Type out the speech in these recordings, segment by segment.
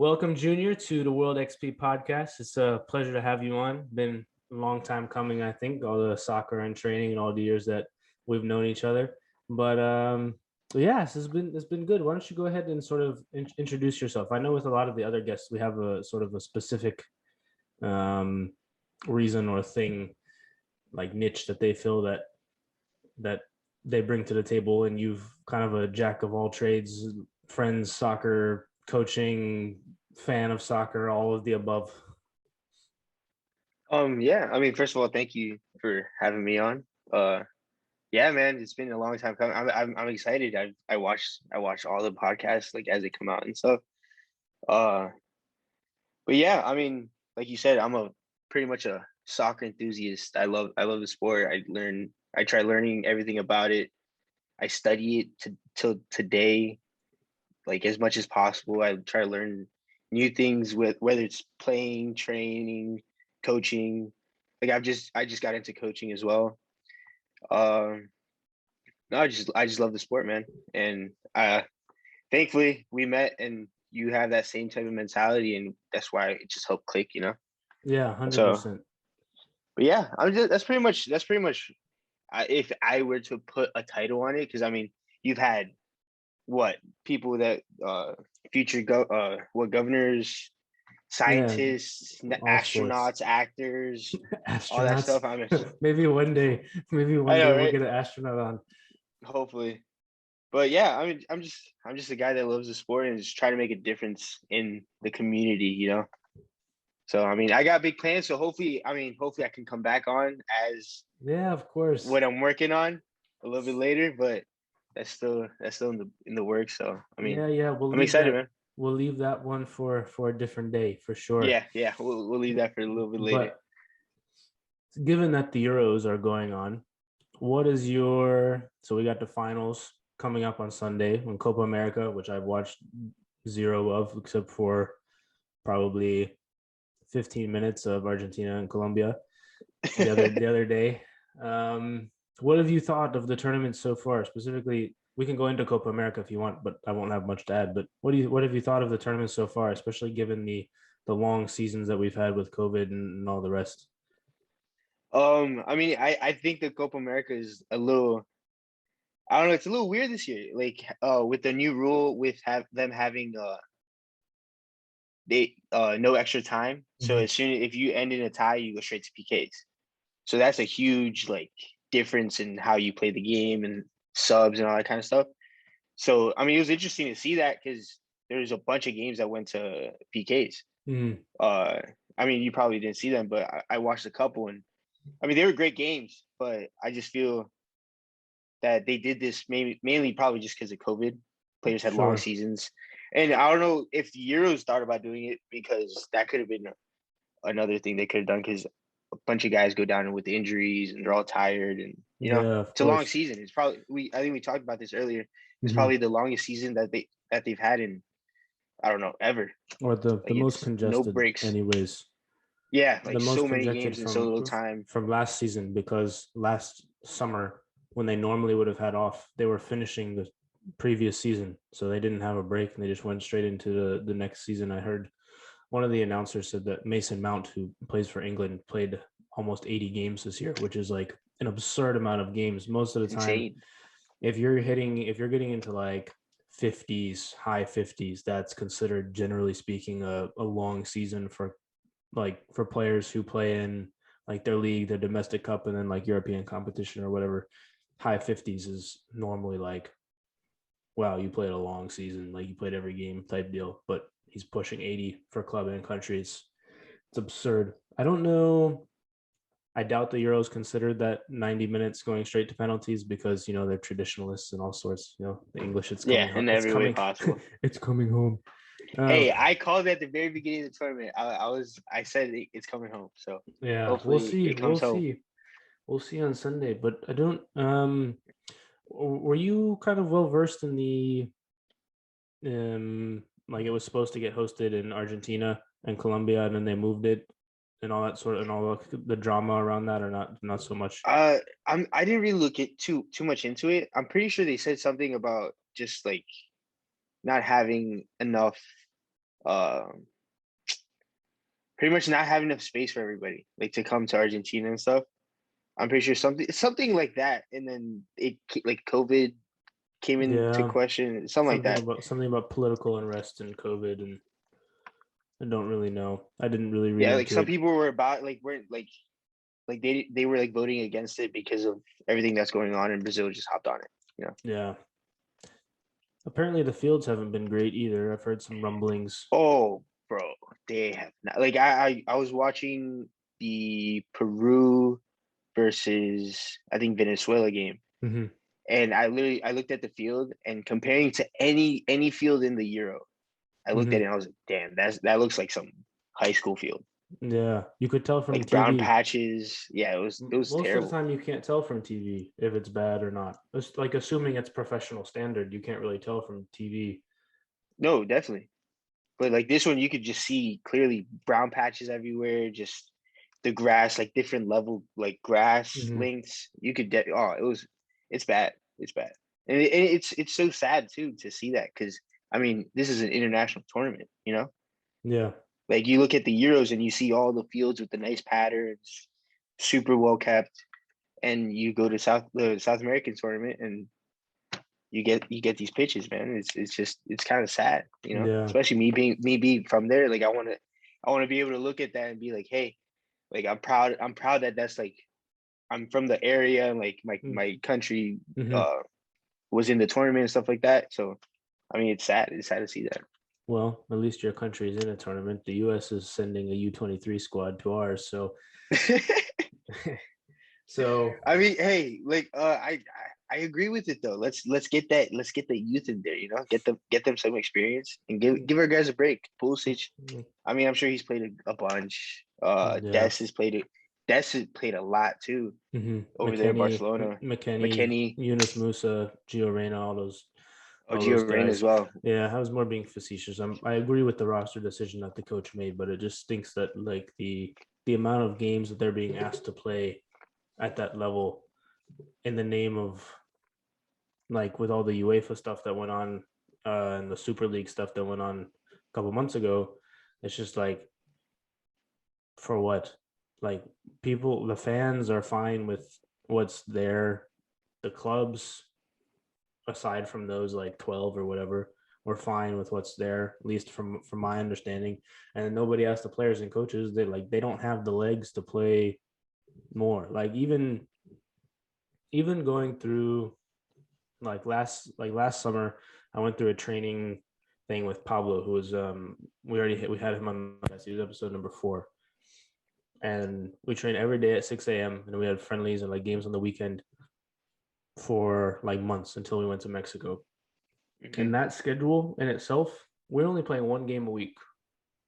Welcome, Junior, to the World XP podcast. It's a pleasure to have you on. Been a long time coming, I think, all the soccer and training and all the years that we've known each other. But yes, it's been good. Why don't you go ahead and sort of introduce yourself? I know with a lot of the other guests, we have a sort of a specific um, reason or thing, like niche that they feel that they bring to the table, and you've kind of a jack of all trades, friends, soccer, coaching, fan of soccer, all of the above. Yeah, I mean, first of all, thank you for having me on. Uh, yeah, man, it's been a long time coming. I'm excited. I watched all the podcasts like as they come out and stuff. Uh, but yeah, I mean, like you said, I'm a pretty much a soccer enthusiast. I love the sport. I try learning everything about it. I study it till today, like as much as possible. I try to learn new things with whether it's playing, training, coaching. Like I just got into coaching as well. Um, no, I just love the sport, man. And thankfully we met and you have that same type of mentality and that's why it just helped click. Yeah, So 100%. but yeah, that's pretty much if I were to put a title on it, because I mean you've had what people that future governors, Yeah, scientists, all sports. astronauts, actors, all that Astronauts. stuff. I mean, Maybe I one know, day we'll right? get an astronaut on. Hopefully. But yeah, I mean, I'm just a guy that loves the sport and just try to make a difference in the community. So I mean, I got big plans. So hopefully I can come back on as Yeah, of course. what I'm working on a little bit later. But that's still in the works. So I mean, Yeah, I'm excited, man. we'll leave that one for a different day for sure. Yeah. We'll leave that for a little bit later. But given that the Euros are going on, what is your so we got the finals coming up on Sunday when Copa America, which I've watched zero of except for probably 15 minutes of Argentina and Colombia the other day. What have you thought of the tournament so far? Specifically, we can go into Copa America if you want, but I won't have much to add. But what have you thought of the tournament so far, especially given the long seasons that we've had with COVID and all the rest? I mean, I think the Copa America is a little, I don't know, it's a little weird this year. Like, with the new rule with have them having they no extra time. So Mm-hmm. as soon if you end in a tie, you go straight to PKs. So that's a huge like difference in how you play the game and subs and all that kind of stuff. So I mean, it was interesting to see that because there's a bunch of games that went to PKs. Mm, Uh, I mean, you probably didn't see them, but I watched a couple, and I mean, they were great games. But I just feel that they did this mainly probably just because of COVID. Players had long sure. seasons, and I don't know if the Euros thought about doing it because that could have been another thing they could have done because a bunch of guys go down with injuries and they're all tired, and Yeah, of it's a long course. season. It's probably I think we talked about this earlier. It's Hmm. probably the longest season that they've had in I don't know ever. Or the Like most it's no congested, breaks. anyways. Yeah, The like most so many congested games in so from little time. from last season because last summer when they normally would have had off, they were finishing the previous season, so they didn't have a break and they just went straight into the next season. I heard one of the announcers said that Mason Mount, who plays for England, played almost 80 games this year, which is like an absurd amount of games. Most of the It's time, insane. if you're getting into like 50s, high 50s, that's considered generally speaking a long season for for players who play in like their league, their domestic cup, and then like European competition or whatever. High 50s is normally like, wow, you played a long season, like you played every game type deal. But he's pushing 80 for club and country. It's absurd. I don't know. I doubt the Euros considered that 90 minutes going straight to penalties because they're traditionalists and all sorts. The English, it's Yeah, coming home. in It's every way coming. possible. It's coming home. Uh, Hey, I called it at the very beginning of the tournament. I said it's coming home. So yeah, we'll hopefully see. it comes home. We'll see on Sunday. But I don't. Were you kind of well versed in the like it was supposed to get hosted in Argentina and Colombia, and then they moved it and all that sort of and all the drama around that, or not so much. Uh, I didn't really look it too much into it. I'm pretty sure they said something about just like not having enough. um, pretty much not having enough space for everybody, like to come to Argentina and stuff. I'm pretty sure something like that, and then like COVID came into Yeah, question, something like that. something about political unrest and COVID, and I don't really know. I didn't really read Yeah, like into some it. people were about weren't like they were like voting against it because of everything that's going on, and Brazil just hopped on it. You know. Yeah. Apparently the fields haven't been great either. I've heard some rumblings. Oh, bro, they have not. Like I was watching the Peru versus I think Venezuela game, Mm-hmm. and I looked at the field and comparing to any field in the Euro, I looked at Mm-hmm. it and I was like, damn, that looks like some high school field. Yeah, you could tell from Like brown TV. patches. Yeah, it was Most of the terrible. time, you can't tell from TV if it's bad or not. It's like assuming it's professional standard, you can't really tell from TV. No, definitely. But like this one, you could just see clearly brown patches everywhere, just the grass, like different level, like grass Mm-hmm. lengths. You could get it's bad. It's bad. And it's so sad too to see that because I mean, this is an international tournament, you know? Yeah. Like you look at the Euros and you see all the fields with the nice patterns, super well kept, and you go to the South American tournament and you get these pitches, man. It's just it's kind of sad, you know. Yeah. Especially me being from there. Like I want to be able to look at that and be like, hey, like I'm proud that that's like I'm from the area and like my country Mm-hmm. uh was in the tournament and stuff like that. So I mean, it's sad. It's sad to see that. Well, at least your country is in a tournament. The U.S. is sending a U-23 squad to ours, so so I mean, hey, like I agree with it though. Let's get the youth in there, you know, get them some experience and give our guys a break. Pulisic, I mean, I'm sure he's played a bunch. yeah. Des has played a lot too over there in Barcelona. McKenny, McKenny, Yunus Musa, Gio Reyna, all Gio those Reyna as guys. well. Yeah, I was more being facetious. I agree with the roster decision that the coach made, but it just stinks that like the amount of games that they're being asked to play at that level in the name of like with all the UEFA stuff that went on and the Super League stuff that went on a couple months ago. It's just like for what? Like people, the fans are fine with what's there. The clubs, aside from those like 12 or whatever, we're fine with what's there, at least from my understanding. And nobody asked the players and coaches. They don't have the legs to play more. Like even going through last summer, I went through a training thing with Pablo, who was we had him on the podcast. He was episode number 4, and we trained every day at 6 a.m. and we had friendlies and like games on the weekend for like months until we went to Mexico. Hmm. And that schedule in itself, we're only playing one game a week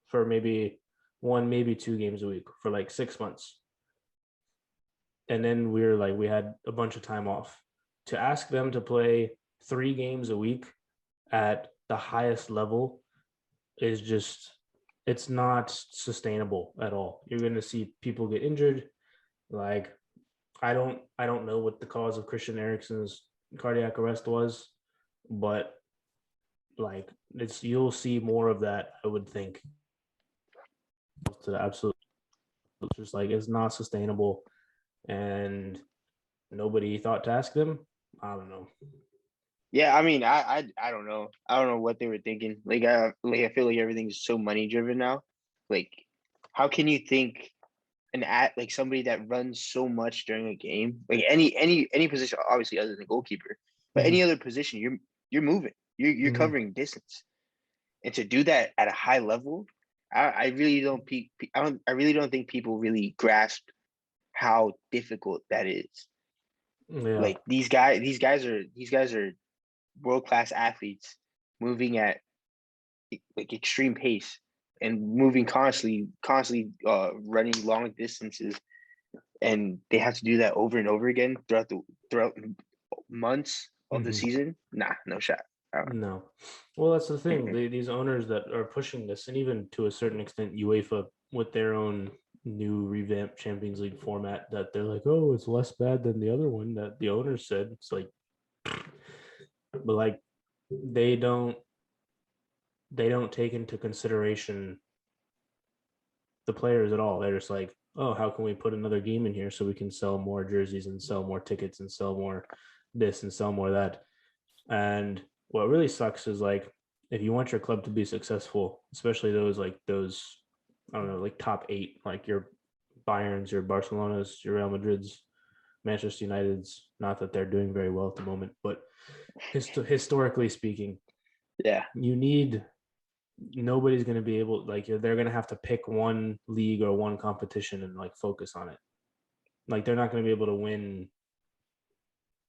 for maybe 2 games a week for like 6 months. And then we had a bunch of time off. To ask them to play 3 games a week at the highest level is just, it's not sustainable at all. You're going to see people get injured. Like I don't know what the cause of Christian Eriksen's cardiac arrest was, but like you'll see more of that, I would think, to the absolute. It's just like it's not sustainable, and nobody thought to ask them. I don't know. Yeah, I mean, I don't know. I don't know what they were thinking. Like I feel like everything's so money driven now. Like, how can you think like somebody that runs so much during a game, like any position, obviously other than goalkeeper, but any Mm-hmm. other position, you're moving, you're Mm-hmm. covering distance, and to do that at a high level, I really don't I really don't think people really grasp how difficult that is. Yeah. Like these guys are world class athletes moving at like extreme pace and moving constantly running long distances, and they have to do that over and over again throughout months of the Mm-hmm. season. Nah, no shot. No. Well, that's the thing. Mm-mm. These owners that are pushing this, and even to a certain extent, UEFA with their own new revamped Champions League format, that they're like, oh, it's less bad than the other one that the owners said. It's like, but like they don't. they don't take into consideration the players at all. They're just like, oh, how can we put another game in here so we can sell more jerseys and sell more tickets and sell more this and sell more that. And what really sucks is like if you want your club to be successful, especially those I don't know, like top 8, like your Bayerns, your Barcelonas, your Real Madrids, Manchester United's, not that they're doing very well at the moment, but historically speaking, Yeah. you need nobody's going to be able, like, they're going to have to pick one league or one competition and like focus on it. Like they're not going to be able to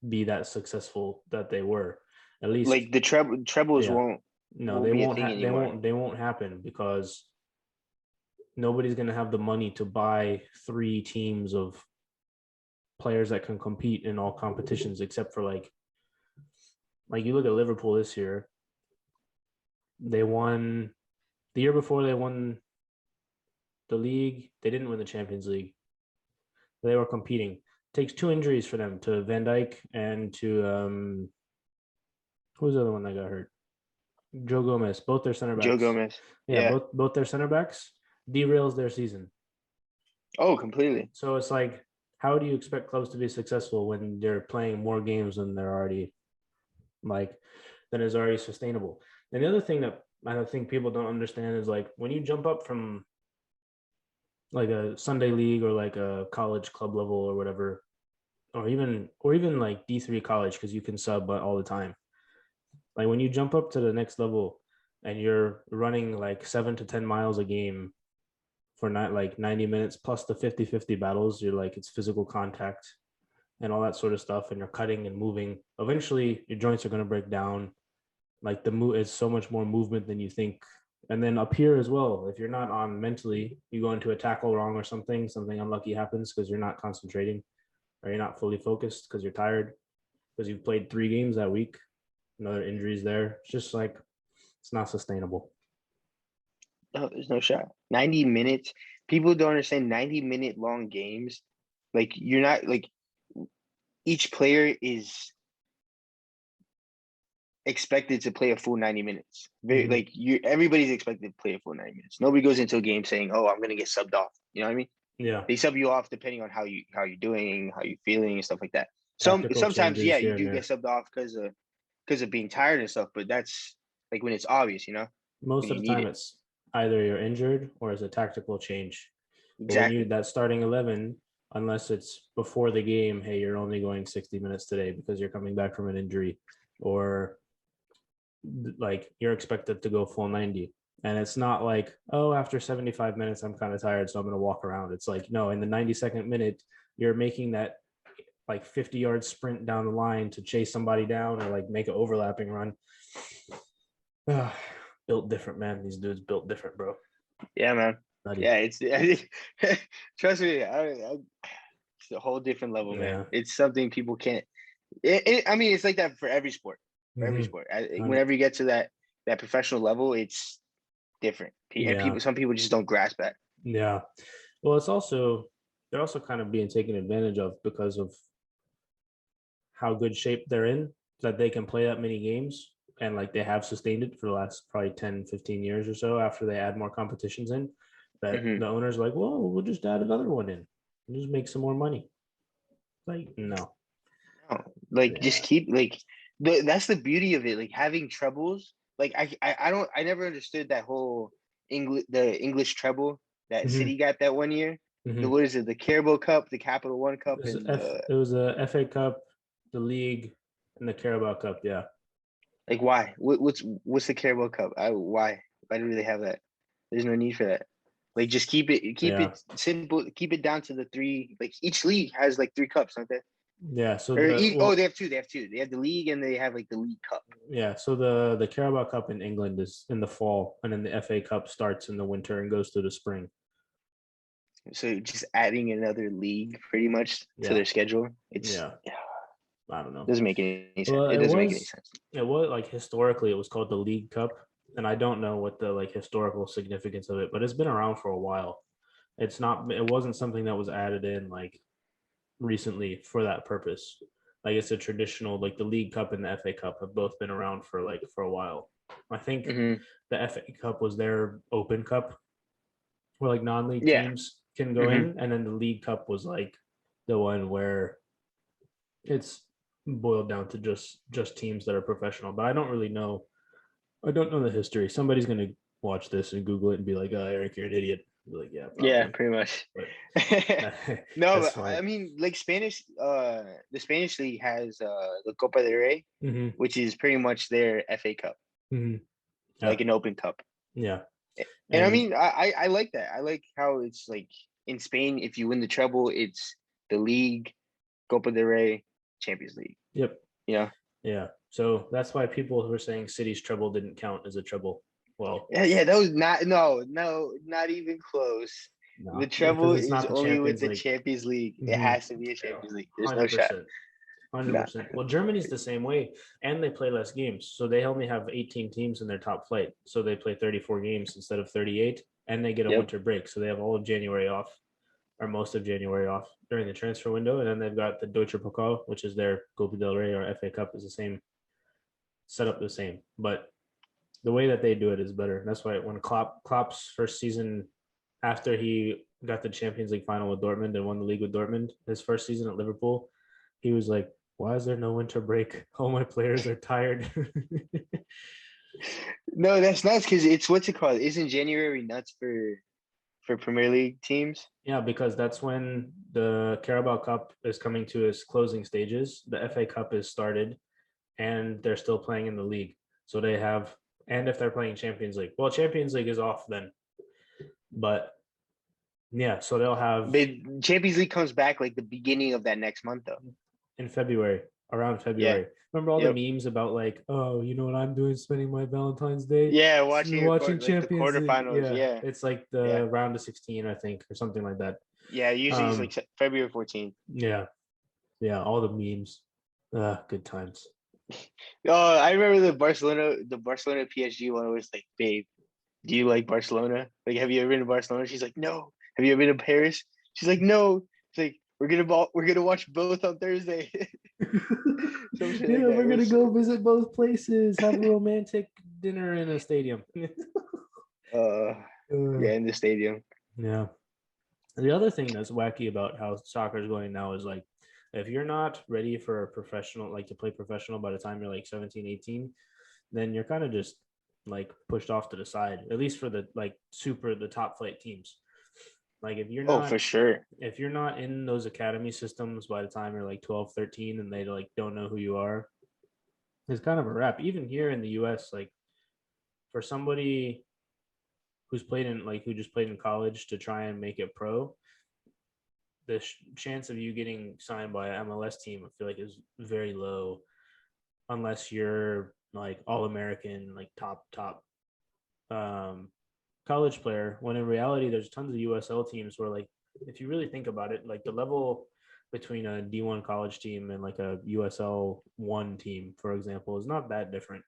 be that successful that they were. At least Like the trebles yeah. won't be a thing anymore. They won't happen because nobody's going to have the money to buy 3 teams of players that can compete in all competitions, except for like you look at Liverpool this year. They won the year before, they won the league. They didn't win the Champions League. They were competing. It takes 2 injuries for them, to Van Dijk and to who was the other one that got hurt? Joe Gomez. Both their center backs. Joe Gomez. Yeah, Yeah. both their center backs derails their season. Oh, completely. So it's like, how do you expect clubs to be successful when they're playing more games than they're already like than is already sustainable? And the other thing that I don't think people don't understand is like when you jump up from like a Sunday league or like a college club level or whatever, or even like D3 college, because you can sub all the time. Like when you jump up to the next level and you're running like 7 to 10 miles a game for not like 90 minutes plus the 50-50 battles, you're like, it's physical contact and all that sort of stuff, and you're cutting and moving. Eventually your joints are going to break down. Like the move is so much more movement than you think. And then up here as well, if you're not on mentally, you go into a tackle wrong or something unlucky happens because you're not concentrating or you're not fully focused because you're tired because you've played 3 games that week. Another injuries there. It's just like, it's not sustainable. No, there's no shot. 90 minutes. People don't understand 90-minute long games. Like you're not like each player is expected to play a full 90 minutes. Like everybody's expected to play a full 90 minutes. Nobody goes into a game saying, "Oh, I'm gonna get subbed off." You know what I mean? Yeah. They sub you off depending on how you're doing, how you're feeling, and stuff like that. Sometimes, yeah, you do get subbed off because of being tired and stuff. But that's like when it's obvious, you know. Most of the time, it's either you're injured or it's a tactical change. Exactly. When that starting 11, unless it's before the game, hey, you're only going 60 minutes today because you're coming back from an injury, or like you're expected to go full 90. And it's not like, oh, after 75 minutes, I'm kind of tired, so I'm going to walk around. It's like, no, in the 92nd minute, you're making that like 50-yard sprint down the line to chase somebody down or like make an overlapping run. Built different, man. These dudes built different, bro. Yeah, man. Nutty. Yeah, it's trust me, it's a whole different level, man. It's something people can't. I mean, it's like that for every sport. For every sport, whenever you get to that professional level, it's different. And some people just don't grasp that. Yeah, well, they're also kind of being taken advantage of because of how good shape they're in, that they can play that many games. And like they have sustained it for the last probably 10, 15 years or so after they add more competitions in, that the owner's like, well, we'll just add another one in and just make some more money. Like, no. Just keep that's the beauty of it. Like having trebles. Like I never understood that whole the English treble that City got that one year. What is it? The Carabao Cup, the Capital One Cup, it was a FA Cup, the league, and the Carabao Cup. Yeah. Like why? What's the Carabao Cup? Why do they have that? There's no need for that. Like just keep it simple. Keep it down to the 3. Like each league has like 3 cups, don't they? Yeah. So they have 2. They have 2. They have the league and they have like the League Cup. Yeah. So the Carabao Cup in England is in the fall, and then the FA Cup starts in the winter and goes through the spring. So just adding another league pretty much to their schedule. I don't know. Doesn't make any sense. Well, it doesn't make any sense. It was like historically it was called the League Cup, and I don't know what the like historical significance of it, but it's been around for a while. It wasn't something that was added in like recently for that purpose. Like it's a traditional, like the League Cup and the FA Cup have both been around for a while. I think Mm-hmm. the FA Cup was their open cup where like non-league Yeah. teams can go Mm-hmm. in, and then the League Cup was like the one where it's boiled down to just teams that are professional. But I don't really know. I don't know the history. Somebody's gonna watch this and Google it and be like, "Oh, Eric, you're an idiot." I'll be like, yeah, Yeah, probably. pretty much. But No, that's but fine. I mean, like Spanish, the Spanish league has the Copa del Rey, Mm-hmm. which is pretty much their FA Cup, Mm-hmm. Yeah, like an open cup. yeah, And I and mean, I like that. I like how it's like in Spain, if you win the treble, it's the league, Copa del Rey, Champions League. yep, Yeah. yeah. So that's why people who are saying City's treble didn't count as a treble. Well, Yeah, yeah, that was not even close. The no, treble because it's is not the only with Champions the League. Champions League. It Mm-hmm. has to be a Champions League. There's no Hundred shot. percent. 100%. Nah. Well, Germany's the same way, and they play less games. So they only have 18 teams in their top flight. So they play 34 games instead of 38, and they get a Yep. winter break. So they have all of January off, or most of January off during the transfer window. And then they've got the Deutsche Pokal, which is their Copa del Rey or FA Cup, is the same, set up the same. But the way that they do it is better. That's why when Klopp's first season after he got the Champions League final with Dortmund and won the league with Dortmund, his first season at Liverpool, he was like, "Why is there no winter break? All my players are tired." No, that's nuts because it's what's it called? Isn't January nuts for Premier League teams? Yeah, because that's when the Carabao Cup is coming to its closing stages. The FA Cup is started, and they're still playing in the league. So they have, and if they're playing Champions League, well, Champions League is off then, but yeah, so they'll have The Champions League comes back like the beginning of that next month, though. in February, around Yeah. February. Remember all the Yep. memes about like, oh, you know what I'm doing, spending my Valentine's Day Yeah, watching watching like the Champions League. quarterfinals. Yeah, Yeah. it's like Yeah. the round of 16, I think, or something like that. Yeah. Usually it's like Um, February 14th. yeah, yeah, all the memes. Good times. Oh, I remember the Barcelona PSG one was like, babe, do you like Barcelona? Like, have you ever been to Barcelona? She's like, no. Have you ever been to Paris? She's like, no. She's like, we're gonna watch both on Thursday. Some shit like Yeah, that. we're gonna go visit both places, have a romantic dinner in a stadium. Uh, yeah, in the stadium. Yeah. The other thing that's wacky about how soccer is going now is like, if you're not ready for a professional, like to play professional by the time you're like 17, 18, then you're kind of just like pushed off to the side, at least for the like the top flight teams. Like Oh, for sure. if you're not in those academy systems by the time you're like 12, 13, and they like don't know who you are, it's kind of a wrap. Even here in the US, like for somebody who's played in like who just played in college to try and make it pro, the chance of you getting signed by an MLS team, I feel like is very low, unless you're like all American, like top um, college player. When in reality, there's tons of USL teams where, like, if you really think about it, like the level between a D1 college team and like a USL one team, for example, is not that different,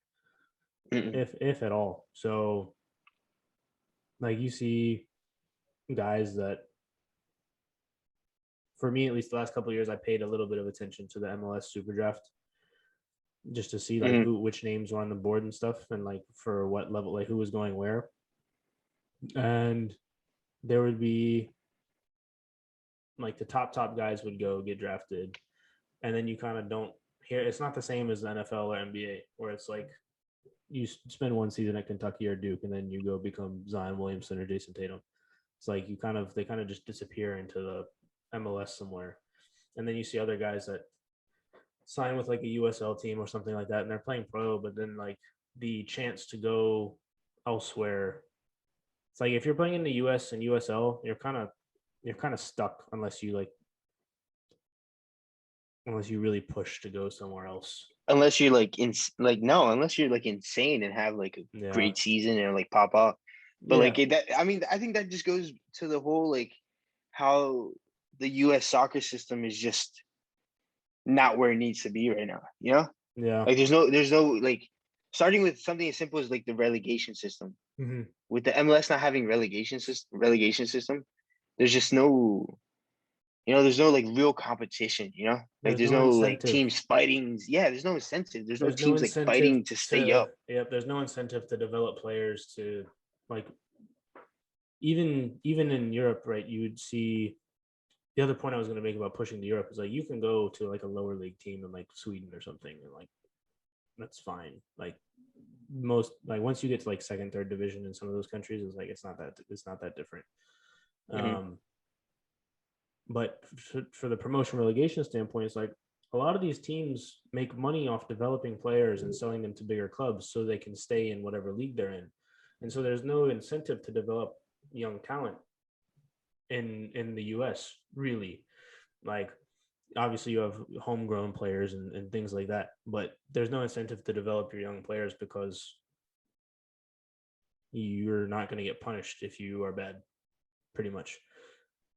Mm-mm. if at all. So, like, you see guys that, for me at least, the last couple of years, I paid a little bit of attention to the MLS Super Draft just to see like Mm-hmm. which names were on the board and stuff, and like for what level, like who was going where. And there would be like the top guys would go get drafted, and then you kind of don't hear. It's not the same as the NFL or NBA, where it's like you spend one season at Kentucky or Duke, and then you go become Zion Williamson or Jason Tatum. It's like they kind of just disappear into the MLS somewhere, and then you see other guys that sign with like a USL team or something like that, and they're playing pro, but then like the chance to go elsewhere. It's like if you're playing in the US and USL, you're kind of stuck unless you really push to go somewhere else. Unless you're like unless you're like insane and have like a Yeah. great season and like pop off. But Yeah. I mean, I think that just goes to the whole like how the US soccer system is just not where it needs to be right now. You know? Yeah. Like there's no like starting with something as simple as like the relegation system. Mm-hmm. With the MLS not having relegation system, there's just no there's no like real competition, like There's there's no no like incentive. teams fighting. Yeah, there's no incentive. There's no There's no teams like incentive fighting to stay to up. Yep, there's no incentive to develop players to like even in Europe, right? You would see the other point I was going to make about pushing to Europe is like you can go to like a lower league team in like Sweden or something, and like that's fine. Like most like once you get to like second, third division in some of those countries, it's like it's not that different. Mm-hmm. Um, but for the promotion relegation standpoint, it's like a lot of these teams make money off developing players and selling them to bigger clubs so they can stay in whatever league they're in, and so there's no incentive to develop young talent in the US really. Like obviously you have homegrown players and things like that, but there's no incentive to develop your young players because you're not going to get punished if you are bad, pretty much.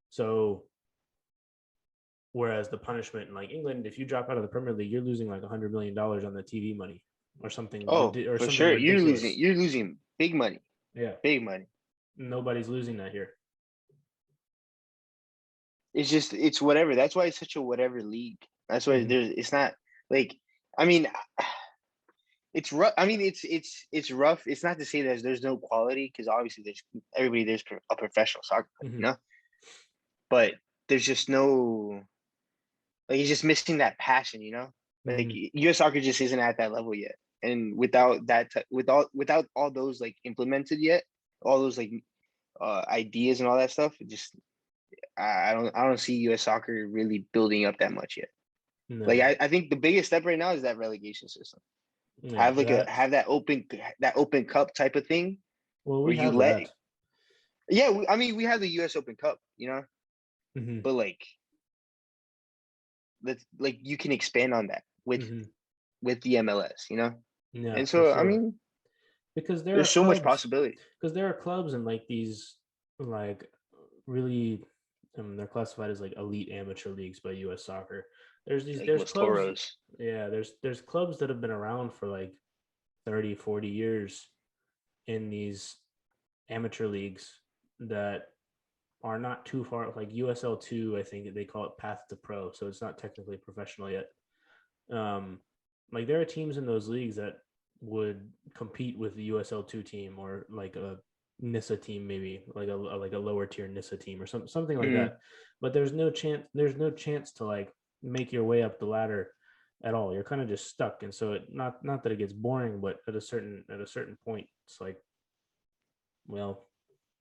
So whereas the punishment in like England, if you drop out of the Premier League, you're losing like $100 million on the TV money or something Oh, or for something sure. You're losing. ridiculous. You're losing big money. Yeah, Big money. nobody's losing that here. It's whatever. That's why it's such a whatever league. That's why Mm-hmm. it's not like, I mean, it's rough. I mean, it's rough. It's not to say that there's no quality because obviously there's a professional soccer Mm-hmm. player, but there's just no, like he's just missing that passion. Like Mm-hmm. U.S. soccer just isn't at that level yet, and without all those like implemented yet, all those like ideas and all that stuff, it just I don't see U.S. soccer really building up that much yet. Like No. I think the biggest step right now is that relegation system. Yeah, Have that open cup type of thing well, where we you have let. that. Yeah, I mean we have the U.S. Open Cup, Mm-hmm. but like you can expand on that Mm-hmm. with the MLS. Yeah, And for so I sure. mean Because there are there's so much clubs, possibility. because there are clubs and like these like really they're classified as like elite amateur leagues by US Soccer. Like There's Los clubs, Toros. yeah, there's clubs that have been around for like 30, 40 years in these amateur leagues that are not too far, like USL2, I think they call it path to pro, so it's not technically professional yet. Um, like there are teams in those leagues that would compete with the USL2 team or like a NISA team, maybe like a lower tier NISA team or something like Mm-hmm. that. But there's no chance. There's no chance to like make your way up the ladder at all. You're kind of just stuck, and so not that it gets boring, but at a certain point, it's like, well,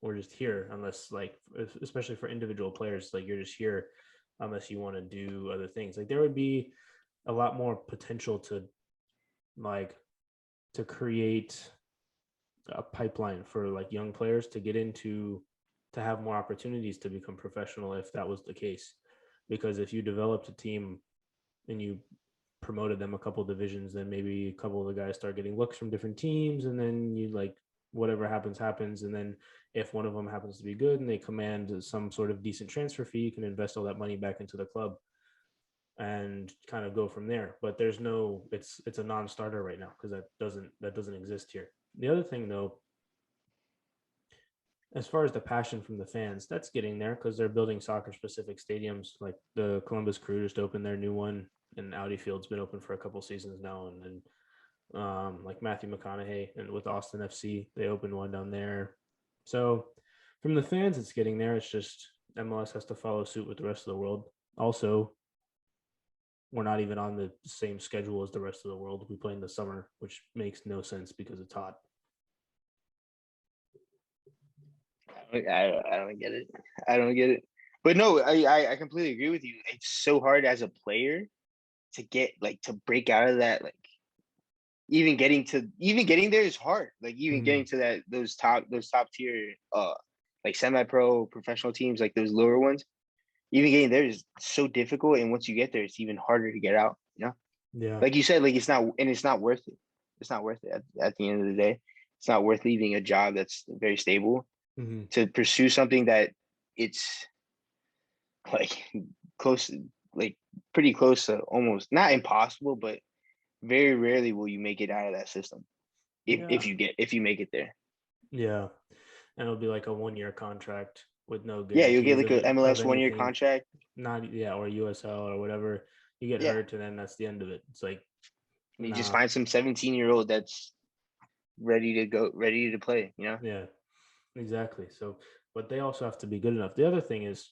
we're just here unless like especially for individual players, like you're just here unless you want to do other things. Like there would be a lot more potential to like to create a pipeline for like young players to get into to have more opportunities to become professional if that was the case, because if you developed a team and you promoted them a couple of divisions, then maybe a couple of the guys start getting looks from different teams, and then you like whatever happens, and then if one of them happens to be good and they command some sort of decent transfer fee, you can invest all that money back into the club and kind of go from there. But there's no, it's a non-starter right now because that doesn't exist here. The other thing though, as far as the passion from the fans, that's getting there because they're building soccer specific stadiums. Like the Columbus Crew just opened their new one, and Audi Field's been open for a couple seasons now. And then like Matthew McConaughey and with Austin FC, they opened one down there. So from the fans, it's getting there. It's just MLS has to follow suit with the rest of the world. Also, we're not even on the same schedule as the rest of the world. We play in the summer, which makes no sense because it's hot. I don't get it. I don't get it. But no, I completely agree with you. It's so hard as a player to get like to break out of that, like even getting there is hard. Like even Mm-hmm. getting to those top tier like semi pro professional teams, like those lower ones, even getting there is so difficult. And once you get there, it's even harder to get out. Yeah. Like you said, like it's not worth it. It's not worth it at the end of the day. It's not worth leaving a job that's very stable Mm-hmm. to pursue something that it's like close, like pretty close to almost not impossible, but very rarely will you make it out of that system Yeah. if you make it there. Yeah. And it'll be like a 1 year contract. with no Yeah, you'll get guarantees like a of MLS 1 year anything. contract. Not or USL or whatever. You get Yeah, hurt and then that's the end of it. It's like, and you just nah, find some 17-year-old that's ready to go, ready to play. yeah, exactly. So, but they also have to be good enough. The other thing is,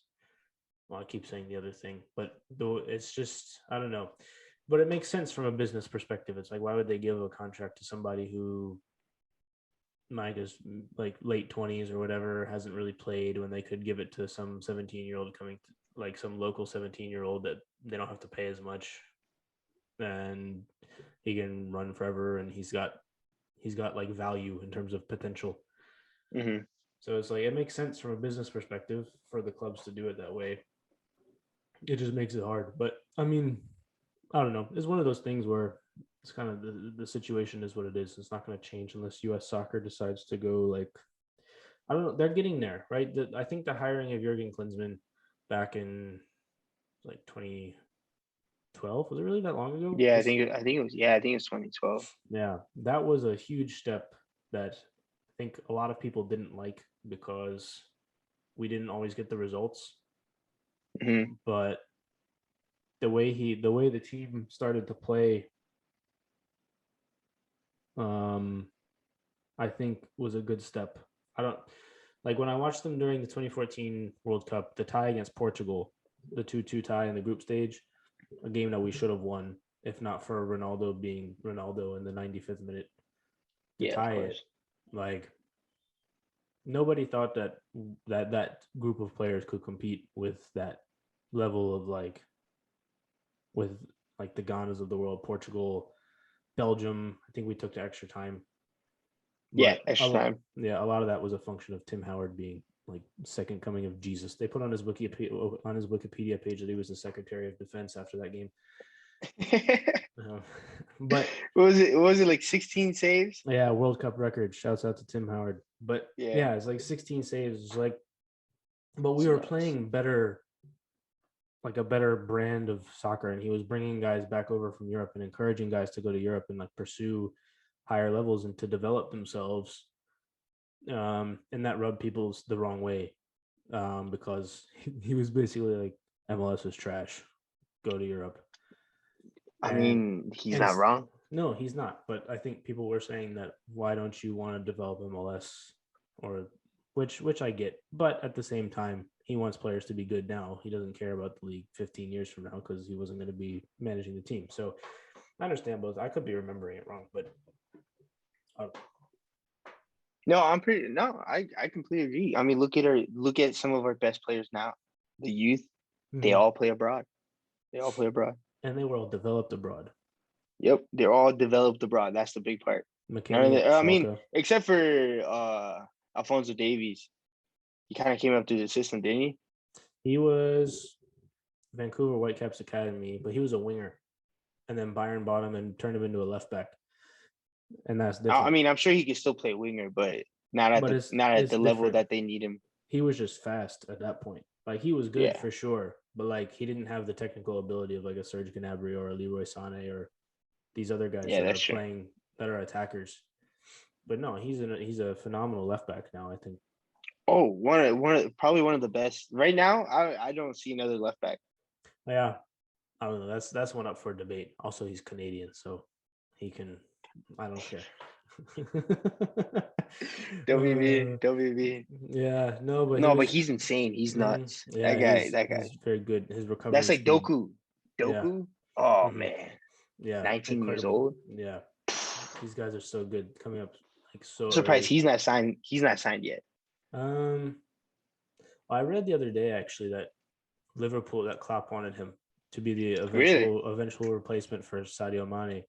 well, I keep saying the other thing, but though it's just I don't know, but it makes sense from a business perspective. It's like, why would they give a contract to somebody who Mike is like late 20s or whatever, hasn't really played, when they could give it to some 17-year-old coming to, like some local 17-year-old that they don't have to pay as much, and he can run forever, and he's got like value in terms of potential. Mm-hmm. So it's like it makes sense from a business perspective for the clubs to do it that way. It just makes it hard. But I mean, I don't know. It's one of those things where it's kind of the situation is what it is. It's not going to change unless U.S. soccer decides to go like, I don't know. They're getting there, right? I think the hiring of Jurgen Klinsmann back in like 2012, was it really that long ago? Yeah, I think it was 2012. Yeah, that was a huge step that I think a lot of people didn't like because we didn't always get the results. Mm-hmm. But the way the team started to play, um, I think was a good step. I don't like when I watched them during the 2014 World Cup, the tie against Portugal, the 2-2 tie in the group stage, a game that we should have won if not for Ronaldo being Ronaldo in the 95th minute to Yeah, of tie it. course. Like nobody thought that group of players could compete with that level of with like the Ghanas of the world, Portugal, Belgium. I think we took to extra time. Yeah, But extra time. yeah, a lot of that was a function of Tim Howard being like second coming of Jesus. They put on his Wikipedia page that he was the Secretary of Defense after that game. Uh, but What was it like 16 saves? yeah, World Cup record. Shouts out to Tim Howard. But Yeah, yeah, it's like 16 saves. It's like, but we it's were nuts. playing better, like a better brand of soccer, and he was bringing guys back over from Europe and encouraging guys to go to Europe and like pursue higher levels and to develop themselves. And that rubbed people the wrong way, because he was basically like, MLS is trash, go to Europe. I and mean, he's and not wrong. no, he's not, but I think people were saying that, why don't you want to develop MLS, or which I get, but at the same time he wants players to be good now. He doesn't care about the league 15 years from now because he wasn't going to be managing the team. So I understand both. I could be remembering it wrong, but uh, No, I completely agree. I mean, look at some of our best players now. The youth, they mhm. all play abroad. They all play abroad. And they were all developed abroad. Yep, they're all developed abroad. That's the big part. McKinney at I mean, Schalke. except for Alfonso Davies, he kind of came up through the system, didn't he? He was Vancouver Whitecaps Academy, but he was a winger, and then Bayern bought him and turned him into a left back, and that's I different. mean, I'm sure he could still play winger, but not at But the it's not at it's the level different. that they need him. He was just fast at that point. Like he was good Yeah, for sure, but like he didn't have the technical ability of like a Serge Gnabry or a Leroy Sané or these other guys yeah, that are that's true. playing that are attackers. But no, he's a phenomenal left back now, I think. Oh, probably one of the best right now. I don't see another left back. Yeah, I don't know. That's one up for debate. Also, he's Canadian, so he can. I don't care. uh, WB. yeah, no, but he No, but was. he's insane. He's nuts. That Yeah, guy. he's That guy. he's very good. His That's recovery like speed. Doku. Yeah. Doku. Oh hmm man, Yeah, 19 years incredible. old. Yeah, these guys are so good coming up like so I'm surprised early. he's not signed. He's not signed yet. Um, I read the other day actually that Liverpool, that Klopp wanted him to be the Really? eventual replacement for Sadio Mane,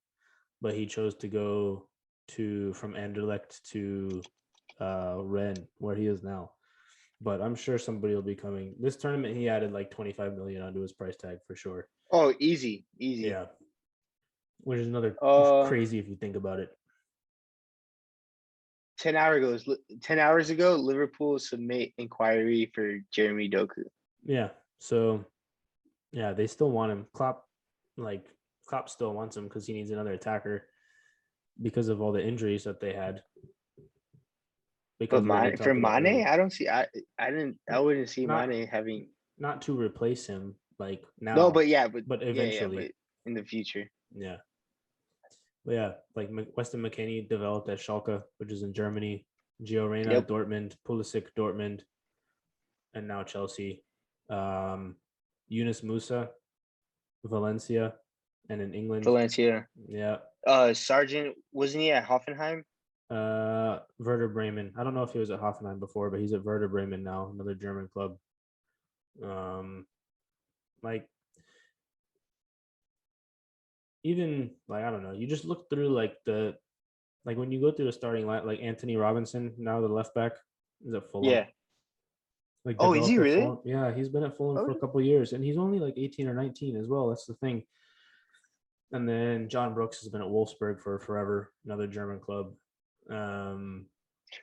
but he chose to go to from Anderlecht to Rennes, where he is now. But I'm sure somebody will be coming. This tournament, he added like 25 million onto his price tag for sure. Oh, easy, easy. Yeah, which is another Uh, crazy if you think about it. 10 hours ago, Liverpool submit inquiry for Jeremy Doku. Yeah. So yeah, they still want him. Like Klopp still wants him because he needs another attacker because of all the injuries that they had. because But of what we For talked about earlier. Mane, I don't see. I wouldn't see Not Mane having. not to replace him like No, now, but yeah, but but eventually. in the future. Yeah. But yeah, like Weston McKennie developed at Schalke, which is in Germany. Gio Reyna, Yep. Dortmund, Pulisic, Dortmund, and now Chelsea. Yunus Musa, Valencia, and in England. Valencia. Yeah. Sargent, wasn't he at Hoffenheim? Werder Bremen. I don't know if he was at Hoffenheim before, but he's at Werder Bremen now, another German club. Like even like I don't know, you just look through like when you go through the starting line, like Anthony Robinson, now the left back, is at Fulham. Yeah. Like Oh, is he developed at really? Fulham. Yeah, he's been at Fulham for a Okay. couple of years, and he's only like 18 or 19 as well. That's the thing. And then John Brooks has been at Wolfsburg for forever, another German club.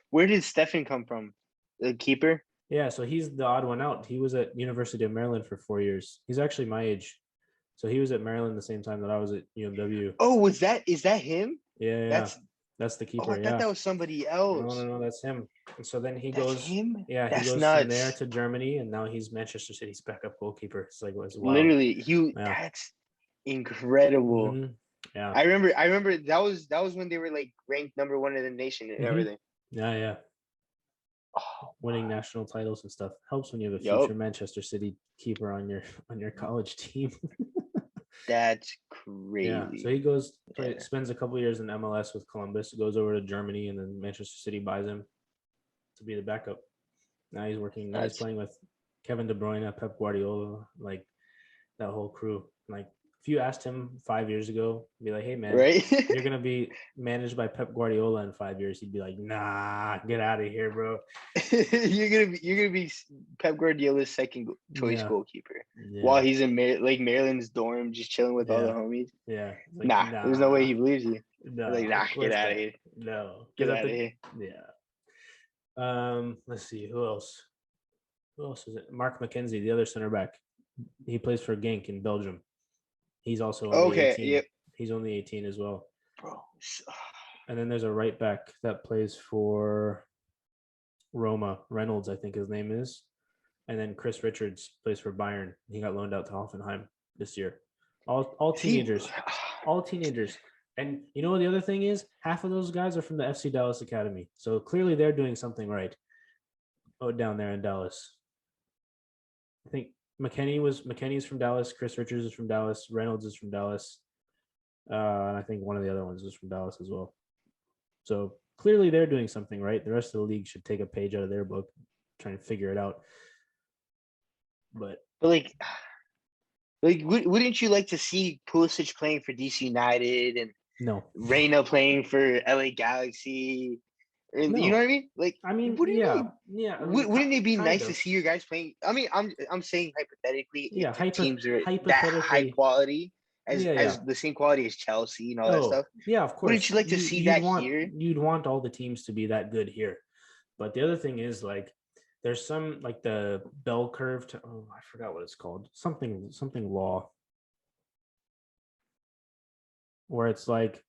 Where did Stefan come from? The keeper? Yeah, so he's the odd one out. He was at University of Maryland for 4 years. He's actually my age. So he was at Maryland the same time that I was at UMW. Oh, is that him? Yeah. That's the keeper. Oh, I thought that was somebody else. No, that's him. And so then he That's goes. him? Yeah, he That's goes nuts. from there to Germany, and now he's Manchester City's backup goalkeeper. It's like what's wild. Literally, that's incredible. Mm-hmm. Yeah, I remember that was when they were like ranked number 1 in the nation and everything. Yeah. Oh, winning national titles and stuff helps when you have a future Manchester City keeper on your college team. That's crazy. Yeah, so he goes, spends a couple years in MLS with Columbus, goes over to Germany, and then Manchester City buys him to be the backup. Now he's working. Now he's playing with Kevin De Bruyne, Pep Guardiola, like that whole crew. Like if you asked him 5 years ago, be like, "Hey man, you're gonna be managed by Pep Guardiola in 5 years," he'd be like, "Nah, get out of here, bro." you're gonna be Pep Guardiola's second choice goalkeeper while he's in Maryland's dorm, just chilling with all the homies. Yeah, like, nah, there's no way he believes you. No, like, nah, get out of here. No, get out of here. Yeah. Let's see who else. Who else is it? Mark McKenzie, the other center back. He plays for Genk in Belgium. He's also only 18. Yep. He's only 18 as well. Bro. And then there's a right back that plays for Roma. Reynolds, I think his name is. And then Chris Richards plays for Bayern. He got loaned out to Hoffenheim this year. All teenagers. All teenagers. And you know what the other thing is? Half of those guys are from the FC Dallas Academy. So clearly they're doing something right. Down there in Dallas. I think McKennie's from Dallas. Chris Richards is from Dallas. Reynolds is from Dallas. And I think one of the other ones is from Dallas as well. So clearly they're doing something right. The rest of the league should take a page out of their book, trying to figure it out. But like wouldn't you like to see Pulisic playing for DC United and Reyna playing for LA Galaxy? No. You know what I mean? Like, I mean, wouldn't wouldn't it be nice to see your guys playing? I mean, I'm saying hypothetically, if teams are that high quality as the same quality as Chelsea and all that stuff. Yeah, of course. Wouldn't you like to see that here? You'd want all the teams to be that good here, but the other thing is like there's some like the bell curve to I forgot what it's called, something law, where it's like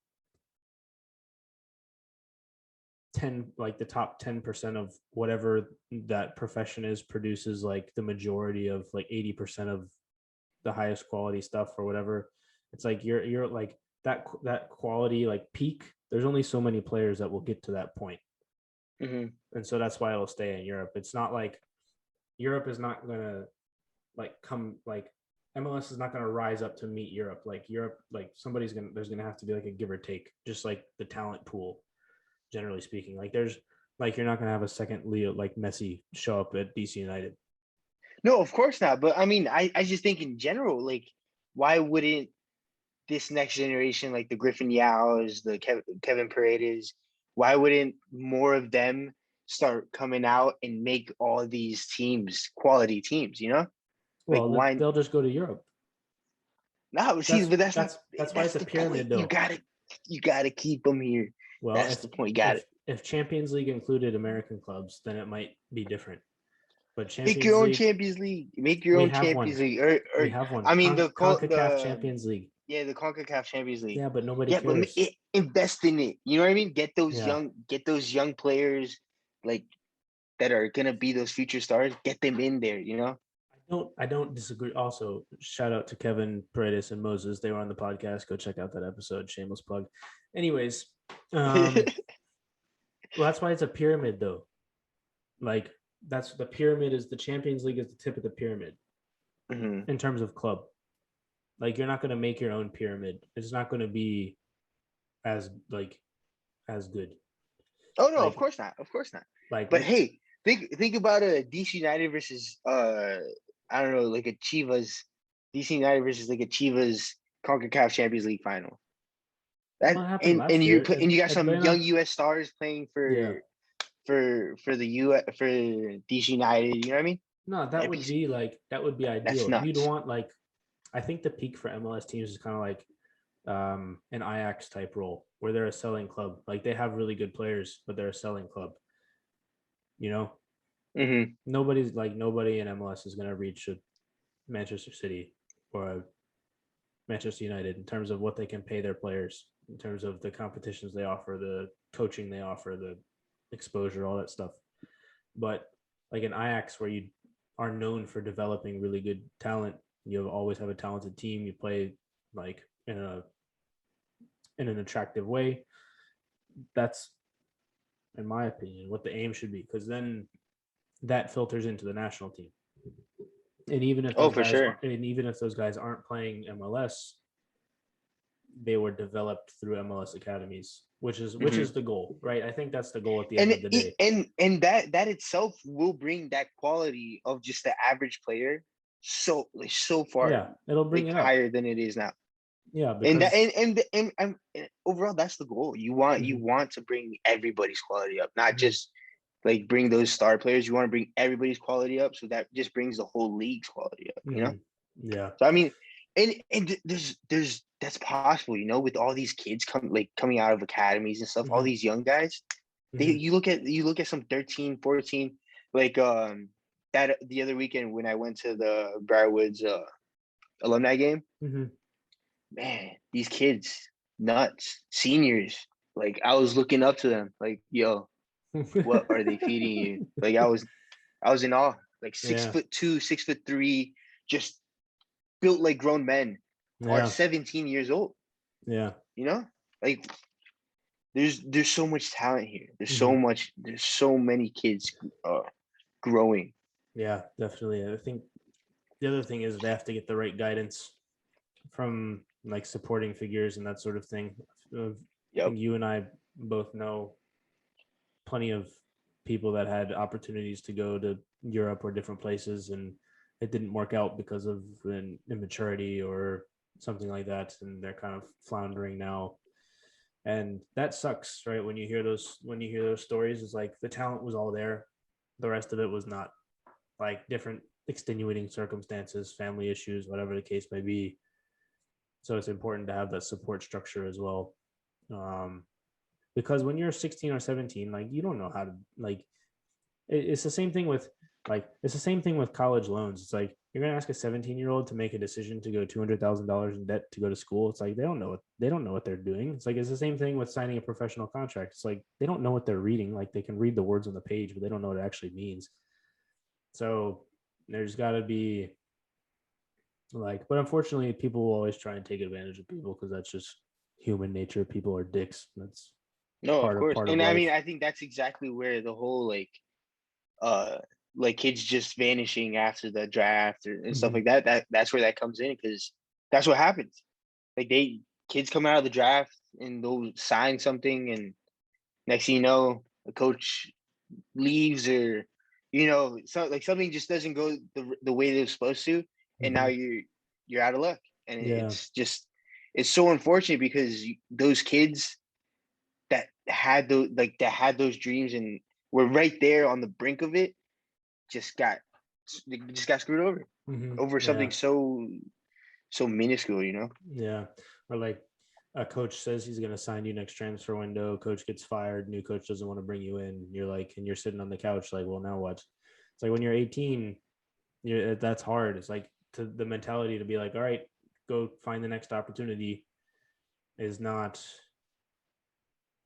10, like the top 10% of whatever that profession is produces like the majority of like 80% of the highest quality stuff or whatever. It's like you're like that quality like peak. There's only so many players that will get to that point. Mm-hmm. And so that's why it'll stay in Europe. It's not like Europe is not gonna like come like MLS is not gonna rise up to meet Europe. Like Europe, like there's gonna have to be like a give or take, just like the talent pool. Generally speaking, like there's like you're not going to have a second Leo like Messi show up at DC United. No, of course not. But I mean, I just think in general, like, why wouldn't this next generation, like the Griffin Yaos, the Kevin Paredes, why wouldn't more of them start coming out and make all these teams quality teams? You know, well, like, why they'll just go to Europe? No, see, but that's why it's a pyramid, though. You gotta keep them here. Well, that's the point. If Champions League included American clubs, then it might be different. But make your own Champions League. Make your own Champions League. Or we have one. I mean, the CONCACAF Champions League. Yeah, the CONCACAF Champions League. Yeah, but nobody cares. But invest in it. You know what I mean? Get those young players like that are gonna be those future stars, get them in there, you know? I don't disagree. Also, shout out to Kevin Paredes and Moses. They were on the podcast. Go check out that episode. Shameless plug. Anyways, well, that's why it's a pyramid, though. Like that's the pyramid is the Champions League is the tip of the pyramid Mhm. in terms of club. Like you're not going to make your own pyramid. It's not going to be as as good. Oh no, of Like course not. Of course not. like But we hey, think about a DC United versus I don't know, like a Chivas DC United versus like a Chivas CONCACAF Champions League final. That what happened and last you year. put and you got some young Atlanta, US stars playing yeah. for the U for DC United, you know what I mean? No, that would be That's ideal. You'd nuts. want like I think the peak for MLS teams is kind of like an Ajax type role where they're a selling club. Like they have really good players, but they're a selling club. You know, Mm-hmm. nobody in MLS is going to reach a Manchester City or a Manchester United in terms of what they can pay their players, in terms of the competitions they offer, the coaching they offer, the exposure, all that stuff. But like an Ajax, where you are known for developing really good talent, you always have a talented team. You play like in an attractive way. That's, in my opinion, what the aim should be, because then that filters into the national team. And Oh, for sure. even if those guys aren't playing MLS, they were developed through MLS academies, which Mm-hmm. is the goal, right? I think that's the goal at the end of the day. And that itself will bring that quality of just the average player so far Yeah, it'll bring like it up. higher than it is now. Yeah, And that because and overall that's the goal. You Mhm, want to bring everybody's quality up, not mhm, just like bring those star players. You want to bring everybody's quality up, so that just brings the whole league's quality up, you know? mhm. Yeah. So I mean, and there's that's possible, you know, with all these kids coming out of academies and stuff, all Mhm, these young guys. They mhm, you look at some 13, 14, like that the other weekend when I went to the Briarwoods alumni game, mhm. man, these kids nuts, seniors. Like I was looking up to them, like, yo, what are they feeding you? Like I was in awe. Like six Yeah. foot two, 6'3", just built like grown men are Yeah. 17 years old, Yeah. you know? Like there's so much talent here. Mhm. There's so many kids growing. Yeah, definitely. I think the other thing is they have to get the right guidance from like supporting figures and that sort of thing. I Yep. think you and I both know plenty of people that had opportunities to go to Europe or different places, and it didn't work out because of an immaturity or something like that, and they're kind of floundering now. And that sucks, right? When you hear those stories, it's like the talent was all there, the rest of it was not. Like different extenuating circumstances, family issues, whatever the case may be. So it's important to have that support structure as well. Um, because when you're 16 or 17, like you don't know how to like it's the same thing with it's the same thing with college loans. It's like you're gonna ask a 17-year-old to make a decision to go $200,000 in debt to go to school. It's like they don't know what they're doing. It's like it's the same thing with signing a professional contract. It's like they don't know what they're reading. Like they can read the words on the page, but they don't know what it actually means. So there's got to be like, but unfortunately, people will always try and take advantage of people because that's just human nature. People are dicks. That's No, of course. part of And I mean, life. I think that's exactly where the whole uh like kids just vanishing after the draft and stuff Mm-hmm. like that. That's where that comes in because that's what happens. Like kids come out of the draft and they'll sign something, and next thing you know, the coach leaves or so like something just doesn't go the way they're supposed to, and now Mm-hmm. you're out of luck, and Yeah. it's so unfortunate because those kids that had those dreams and were right there on the brink of it just got just got screwed Mm-hmm. over Yeah. something so minuscule, you know. Yeah. Or like a coach says he's going to sign you next transfer window. Coach gets fired. New coach doesn't want to bring you in. You're like, and you're sitting on the couch, like, well, now what? It's like when you're 18, that's hard. It's like to the mentality to be like, all right, go find the next opportunity is not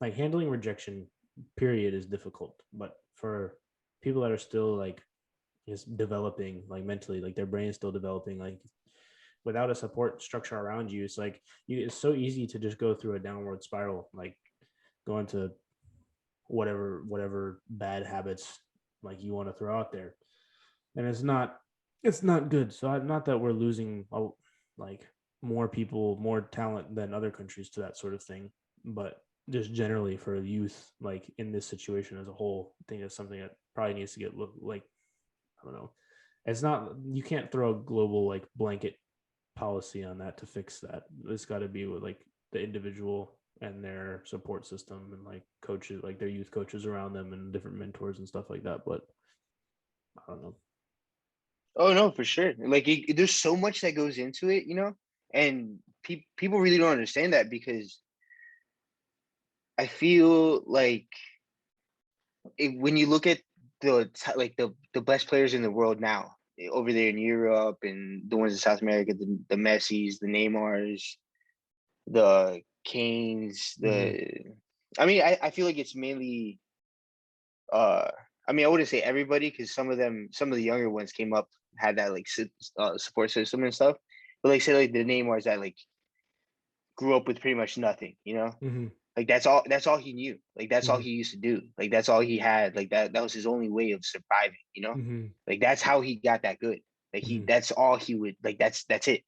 like handling rejection period is difficult. But for people that are still like just developing, like mentally, like their brain is still developing, like without a support structure around you, it's like it's so easy to just go through a downward spiral, like go into whatever bad habits like you want to throw out there, and it's not good. So not that we're losing like more people, more talent than other countries to that sort of thing, but just generally for youth, like in this situation as a whole, I think it's something that probably needs to get like, I don't know. It's not, you can't throw a global like blanket policy on that to fix that. It's got to be with like the individual and their support system and like coaches, like their youth coaches around them and different mentors and stuff like that. But I don't know. Oh no, for sure. Like there's so much that goes into it, and people really don't understand that because I feel like when you look at the best players in the world now over there in Europe and the ones in South America, the Messis, the Neymars, the Kanes, I mean, I feel like it's mainly I mean, I wouldn't say everybody because some of the younger ones came up, had that like support system and stuff. But like say like the Neymars that like grew up with pretty much nothing, Mm-hmm. like that's all he knew. Like that's all Mm-hmm. he used to do. Like that's all he had. Like that was his only way of surviving. Mm-hmm. Like that's how he got that good. Like Mm-hmm. that's all he would like that's it.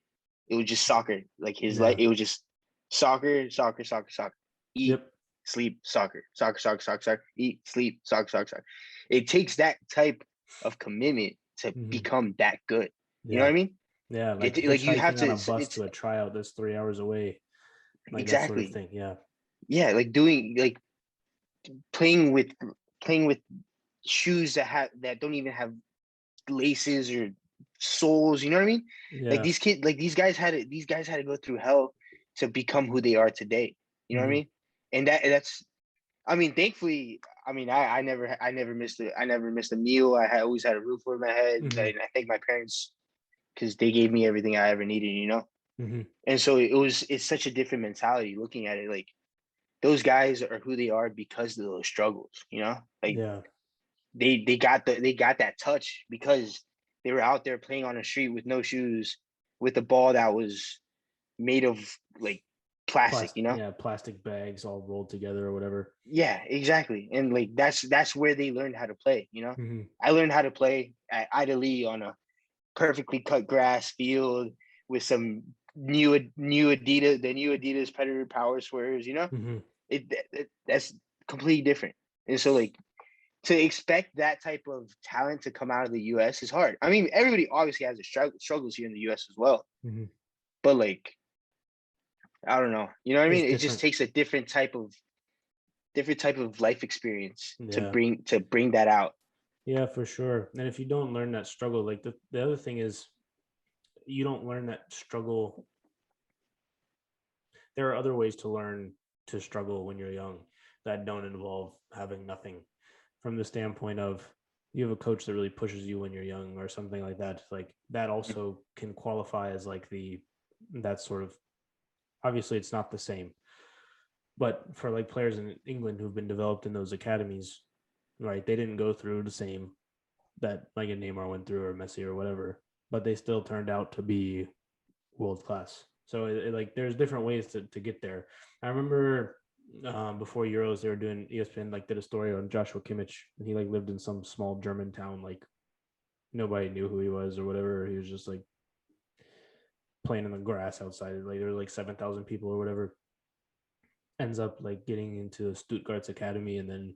It was just soccer. Like his life, Yeah. it was just soccer, soccer, soccer, soccer. Eat, Yep. sleep, soccer, soccer, soccer, soccer, soccer. Eat, sleep, soccer, soccer, soccer. It takes that type of commitment to Mm-hmm. become that good. You know what Yeah. I mean? Yeah. Like Like you have hitchhiking to. on a bus It's to a tryout that's 3 hours away, like that sort of exactly. thing. Yeah. Yeah, like doing like playing with playing with shoes that don't even have laces or soles. You know what I mean? Like Yeah. these guys had to go through hell to become who they are today. You know what I Mm-hmm. mean? And that's I mean, thankfully, I mean, I never missed a meal. Always had a roof over my head, Mm-hmm. and I thank my parents because they gave me everything I ever needed. Mm-hmm. And so it's such a different mentality looking at it. Like those guys are who they are because of those struggles. Like Yeah. they got that touch because they were out there playing on the street with no shoes, with a ball that was made of like plastic. Plastic. Yeah. Plastic bags all rolled together or whatever. Yeah, exactly. And like that's where they learned how to play. Mm-hmm. I learned how to play at Ida Lee on a perfectly cut grass field with some the new Adidas Predator Power Swears. Mm-hmm. That's completely different. And so like to expect that type of talent to come out of the US is hard. I mean, everybody obviously has a struggles here in the US as well. Mm-hmm. But like I don't know. You know what I It's mean? It just different. takes a different type of life experience to Yeah. bring that out. Yeah, for sure. And if you don't learn that struggle, like the other thing is you don't learn that struggle. There are other ways to learn to struggle when you're young that don't involve having nothing, from the standpoint of you have a coach that really pushes you when you're young or something like that. Like that also can qualify as like that sort of, obviously it's not the same, but for like players in England who've been developed in those academies, right? They didn't go through the same that like a Neymar went through or Messi or whatever, but they still turned out to be world class. So like there's different ways to get there. I remember before Euros they were doing, ESPN like did a story on Joshua Kimmich, and he like lived in some small German town, like nobody knew who he was or whatever. He was just like playing in the grass outside. Like there were like 7,000 people or whatever. Ends up like getting into Stuttgart's academy, and then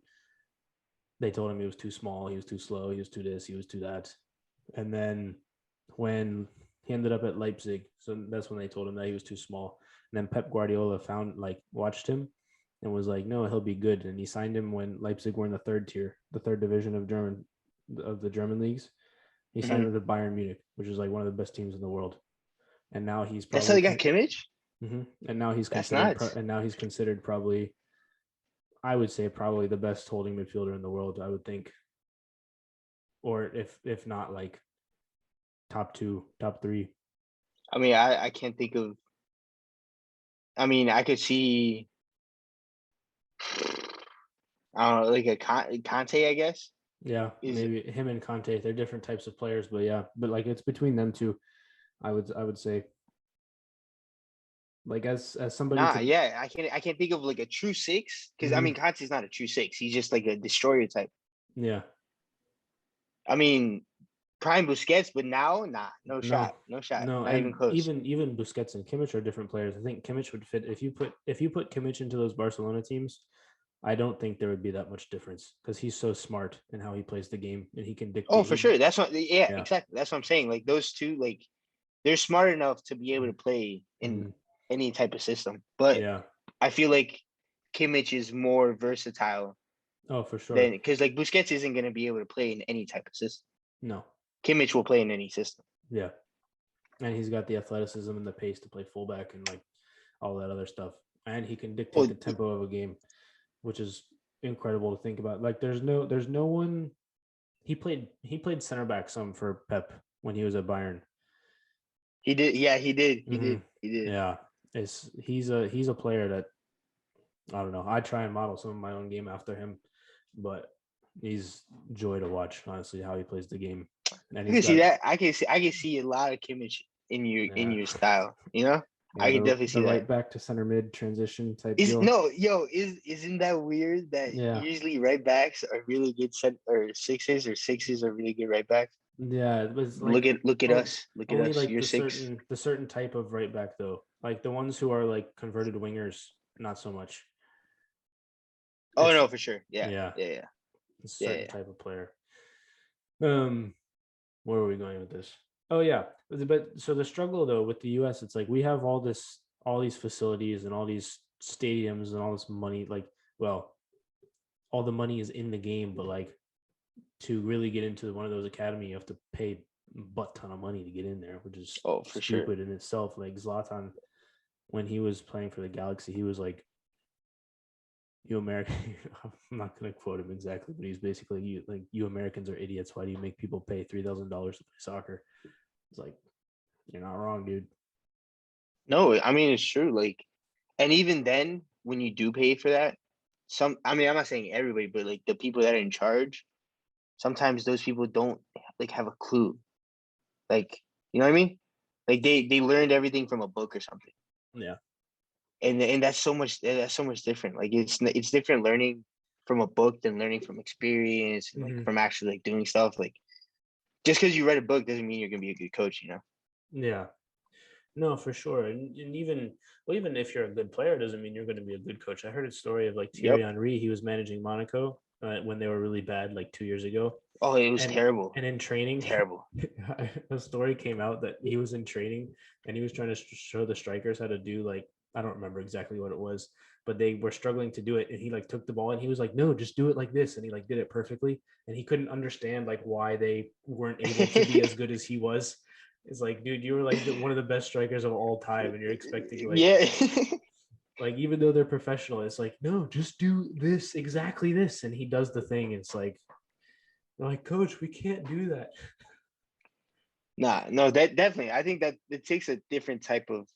they told him he was too small, he was too slow, he was too this, he was too that. And then when he ended up at Leipzig, so that's when they told him that he was too small. And then Pep Guardiola watched him and was like, no, he'll be good. And he signed him when Leipzig were in the third tier, the third division of the German leagues. He signed Mm-hmm. with Bayern Munich, which is like one of the best teams in the world. And now he's That's how probably they got Kimmich. and now he's That's considered nuts. probably, I would say, probably the best holding midfielder in the world, I would think. Or if not like top two, top three. I mean, I can't think of. I mean, I could see. I don't know, like a Conte, I guess. Yeah, Is maybe him and Conte. They're different types of players, but yeah, but like it's between them two. I would say like as somebody Nah, to yeah, I can't think of like a true six because I mean Mhm. Conte's not a true six. He's just like a destroyer type. Yeah, I mean, prime Busquets, but now, nah, no no, shot, no shot, no, not even and close. even Busquets and Kimmich are different players. I think Kimmich would fit if you put Kimmich into those Barcelona teams. I don't think there would be that much difference because he's so smart in how he plays the game and he can Oh, dictate. for sure. That's what. Yeah, Yeah, exactly. That's what I'm saying. Like those two, like they're smart enough to be able to play in mm-hmm. any type of system. But Yeah. I feel like Kimmich is more versatile Oh, for sure. than because like Busquets isn't going to be able to play in any type of system. No. Kimmich will play in any system. Yeah, and he's got the athleticism and the pace to play fullback and like all that other stuff, and he can dictate Oh, the tempo of a game, which is incredible to think about. Like, there's no one. He played center back some for Pep when he was at Bayern. he did. Yeah, he did. He Mm-hmm. did. He did. Yeah, he's a player that I don't know. I try and model some of my own game after him, but he's joy to watch. Honestly, how he plays the game, and I he's can see got that. I can see a lot of Kimmich in yeah, your style. You know, yeah I can the definitely the see that. right back to center mid transition type Is deal. no, yo, isn't that weird that Yeah, usually right backs are really good set or sixes are really good right backs? yeah, it was Look like at look at us. Look at only us. like You're the six. certain type of right back though. Like the ones who are like converted wingers, not so much. Oh It's no, for sure. Yeah. yeah, Yeah, yeah. it's a Yeah, certain yeah. type of player. Um, where are we going with this? Oh yeah, but so the struggle though with the U.S. It's like we have all these facilities and all these stadiums and all this money. Like, well, all the money is in the game, but like to really get into one of those academy, you have to pay a butt ton of money to get in there, which is Oh, for sure. stupid in itself. Like Zlatan, when he was playing for the Galaxy, he was like, "You American." I'm not going to quote him exactly, but he's basically you Americans are idiots. Why do you make people pay $3,000 to play soccer? It's like you're not wrong, dude. No, I mean it's true. Like, and even then, when you do pay for that, I mean, I'm not saying everybody, but like the people that are in charge, sometimes those people don't like have a clue. Like, you know what I mean? Like they learned everything from a book or something. Yeah. And that's so much different. Like it's different learning from a book than learning from experience and like Mm-hmm. from actually like doing stuff. Like just because you read a book doesn't mean you're gonna be a good coach, you know? Yeah. No, for sure. And even if you're a good player, doesn't mean you're going to be a good coach. I heard a story of like Thierry Yep. Henry. He was managing Monaco when they were really bad, like 2 years ago, Oh, it was and terrible. in training, Terrible. a story came out that he was in training and he was trying to show the strikers how to do like I don't remember exactly what it was, but they were struggling to do it, and he like took the ball and he was like, "No, just do it like this," and he like did it perfectly, and he couldn't understand like why they weren't able to be as good as he was. It's like, dude, you were like one of the best strikers of all time, and you're expecting Yeah. like even though they're professional, it's like, no, just do this exactly this, and he does the thing. It's like, they're like, coach, we can't do that. Nah, no, that definitely. I think that it takes a different type of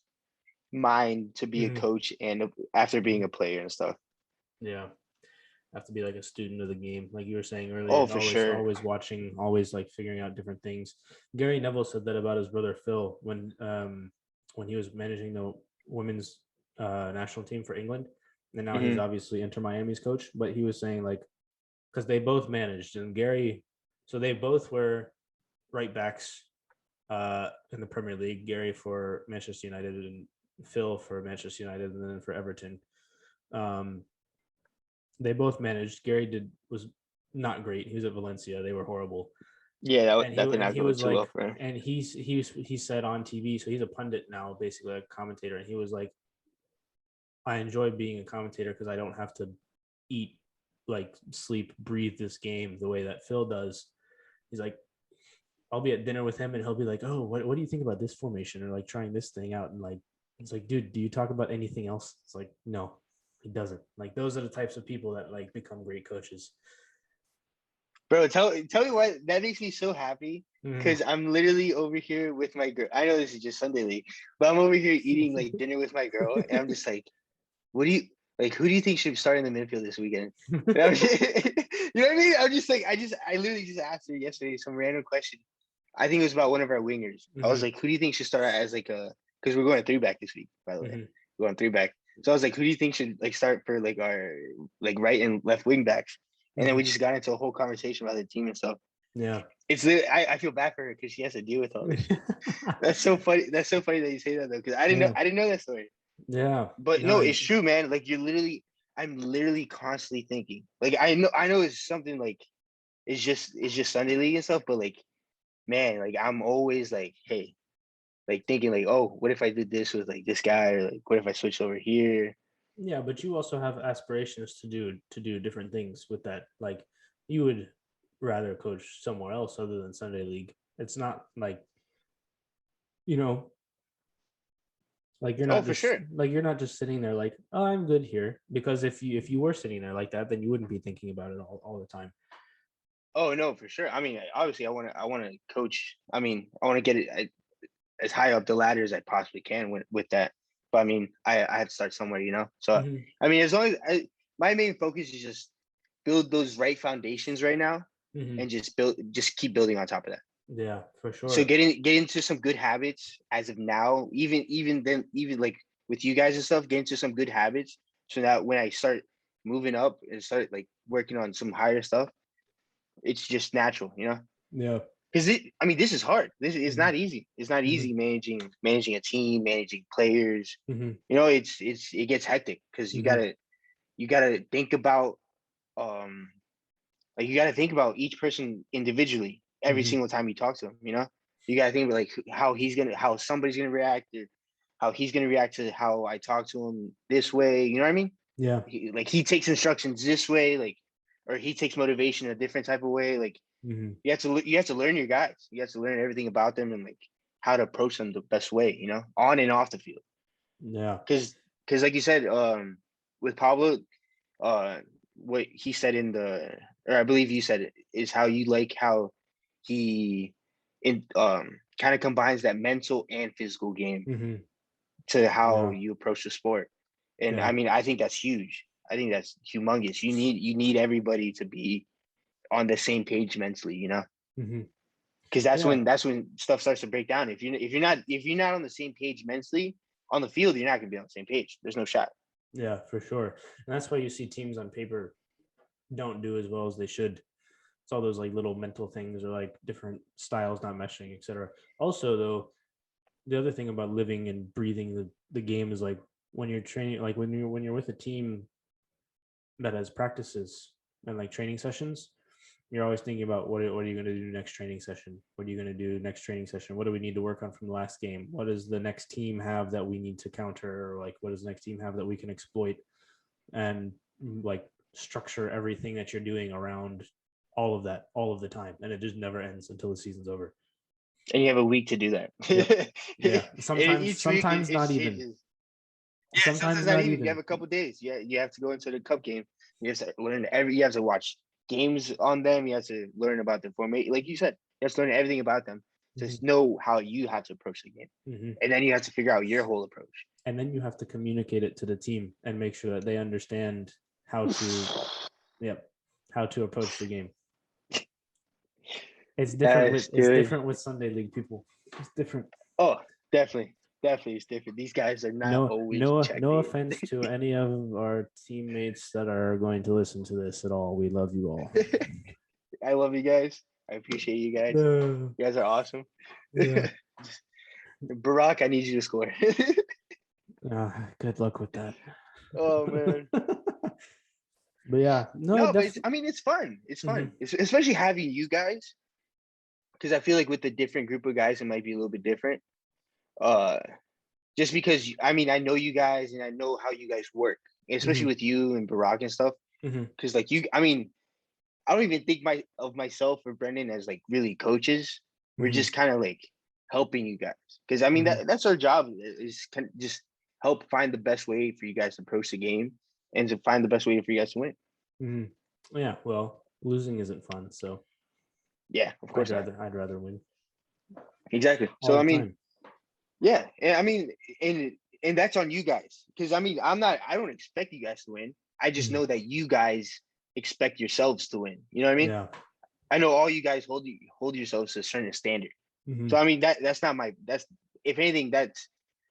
mind to be a Mm-hmm. coach and after being a player and stuff. Yeah, have to be like a student of the game, like you were saying Oh, earlier. for Always, sure. always watching, always like figuring out different things. Gary Neville said that about his brother Phil when he was managing the women's national team for England, and now he's Hmm. obviously Inter Miami's coach. But he was saying like because they both managed, and Gary, so they both were right backs in the Premier League. Gary for Manchester United and Phil for Manchester United, and then for Everton. Um, they both managed. Gary was not great. He was at Valencia. They were horrible. Yeah, And he that did and not he go was too well like, for him. and he said on TV. So he's a pundit now, basically a commentator. And he was like, I enjoy being a commentator because I don't have to eat, like sleep, breathe this game the way that Phil does. He's like, I'll be at dinner with him and he'll be like, oh, what do you think about this formation or like trying this thing out? And like, it's like, dude, do you talk about anything else? It's like, no, he doesn't. Like, those are the types of people that like become great coaches. Bro, tell me why that makes me so happy Mm. because I'm literally over here with my girl. I know this is just Sunday league, but I'm over here eating like dinner with my girl, and I'm just like, what do you? Like, who do you think should start in the midfield this weekend? You know what I mean? I'm just like, I literally just asked her yesterday some random question. I think it was about one of our wingers. I was like, who do you think should start as like because we're going 3-back this week, by the way. We're going 3-back. So I was like, who do you think should like start for like our like right and left wing backs? And then we just got into a whole conversation about the team and stuff. Yeah. It's I feel bad for her because she has to deal with all this. That's so funny. That's so funny that you say that though, because I didn't know that story. Yeah. But no, it's true, man. Like I'm literally constantly thinking. Like I know it's something like it's just Sunday league and stuff, but like, man, like I'm always like, hey, like thinking like, oh, what if I did this with like this guy, or like what if I switched over here? Yeah, but you also have aspirations to do different things with that. Like you would rather coach somewhere else other than Sunday league. It's not like, you know, like you're Oh, not for just sure. like you're not just sitting there like, oh, I'm good here. Because if you were sitting there like that, then you wouldn't be thinking about it all the time. Oh no, for sure. I mean, obviously, I want to coach. I mean, I want to get it as high up the ladder as I possibly can with that. But I mean, I have to start somewhere, you know. So I mean, as long as my main focus is just build those right foundations right now, and just keep building on top of that. Yeah, for sure. So get into some good habits as of now, even like with you guys and stuff, get into some good habits so that when I start moving up and start like working on some higher stuff, it's just natural, you know? Yeah. Because I mean, this is hard. This is not easy. It's not easy managing a team, managing players. You know, it gets hectic because you gotta think about like you gotta think about each person individually every single time you talk to them. You know, you gotta think about like how somebody's gonna react, or how he's gonna react to how I talk to him this way. You know what I mean? Yeah. He takes instructions this way, like, or he takes motivation a different type of way. Like you have to learn your guys. You have to learn everything about them and like how to approach them the best way. You know, on and off the field. Yeah. Because like you said, with Pablo, what he said or I believe you said it, is how you like how he kind of combines that mental and physical game to how you approach the sport. And I mean, I think that's huge. I think that's humongous. You need everybody to be on the same page mentally, you know, because that's when stuff starts to break down. If you're not on the same page mentally on the field, you're not gonna be on the same page. There's no shot. Yeah, for sure. And that's why you see teams on paper don't do as well as they should. It's all those like little mental things or like different styles not meshing, etc. Also, though, the other thing about living and breathing the game is like when you're training, like when you're with a team that has practices and like training sessions, you're always thinking about what are you going to do next training session? What are you going to do next training session? What do we need to work on from the last game? What does the next team have that we need to counter? Or like, what does the next team have that we can exploit? And like structure everything that you're doing around all of that all of the time. And it just never ends until the season's over. And you have a week to do that. Yep. Yeah. Sometimes not even. Changes. Yeah, sometimes not even. You have a couple days. Yeah, you have to go into the cup game. You have to learn you have to watch games on them. You have to learn about the formation. Like you said, you have to learn everything about them to know how you have to approach the game. And then you have to figure out your whole approach. And then you have to communicate it to the team and make sure that they understand how to approach the game. It's different with Sunday league people. It's different. Oh, definitely it's different. These guys are not always no offense to any of our teammates that are going to listen to this at all. We love you all. I love you guys. I appreciate you guys. You guys are awesome. Yeah. Barack, I need you to score. Good luck with that. Oh man. But yeah, but it's fun. It's fun. It's, especially having you guys, because I feel like with the different group of guys, it might be a little bit different. Just because I know you guys and I know how you guys work, especially with you and Barack and stuff. Because like you, I don't even think of myself or Brendan as like really coaches. We're just kind of like helping you guys, because that's our job, is just help find the best way for you guys to approach the game and to find the best way for you guys to win. Yeah, well, losing isn't fun, so yeah, of course I'd rather win. Exactly. So time. Yeah, and and that's on you guys. Because I don't expect you guys to win. I just know that you guys expect yourselves to win. You know what I mean? Yeah. I know all you guys hold yourselves to a certain standard. So I mean that's if anything, that's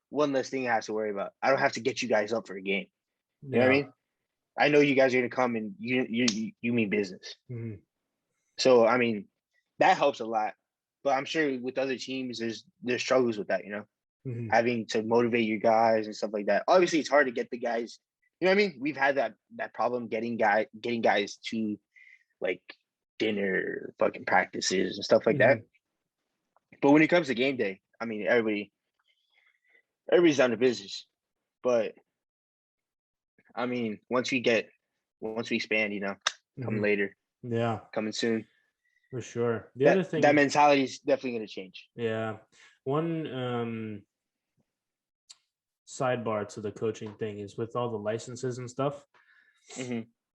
one less thing I have to worry about. I don't have to get you guys up for a game. You know what I mean? I know you guys are gonna come and you mean business. So I mean, that helps a lot. But I'm sure with other teams, there's struggles with that. You know, having to motivate your guys and stuff like that. Obviously, it's hard to get the guys. You know what I mean? We've had that problem getting guys to like dinner, fucking practices and stuff like that. But when it comes to game day, I mean, everybody's down to business. But I mean, once we expand, you know, coming later, coming soon, for sure. The other thing, that mentality is definitely going to change. Yeah, one sidebar to the coaching thing is with all the licenses and stuff.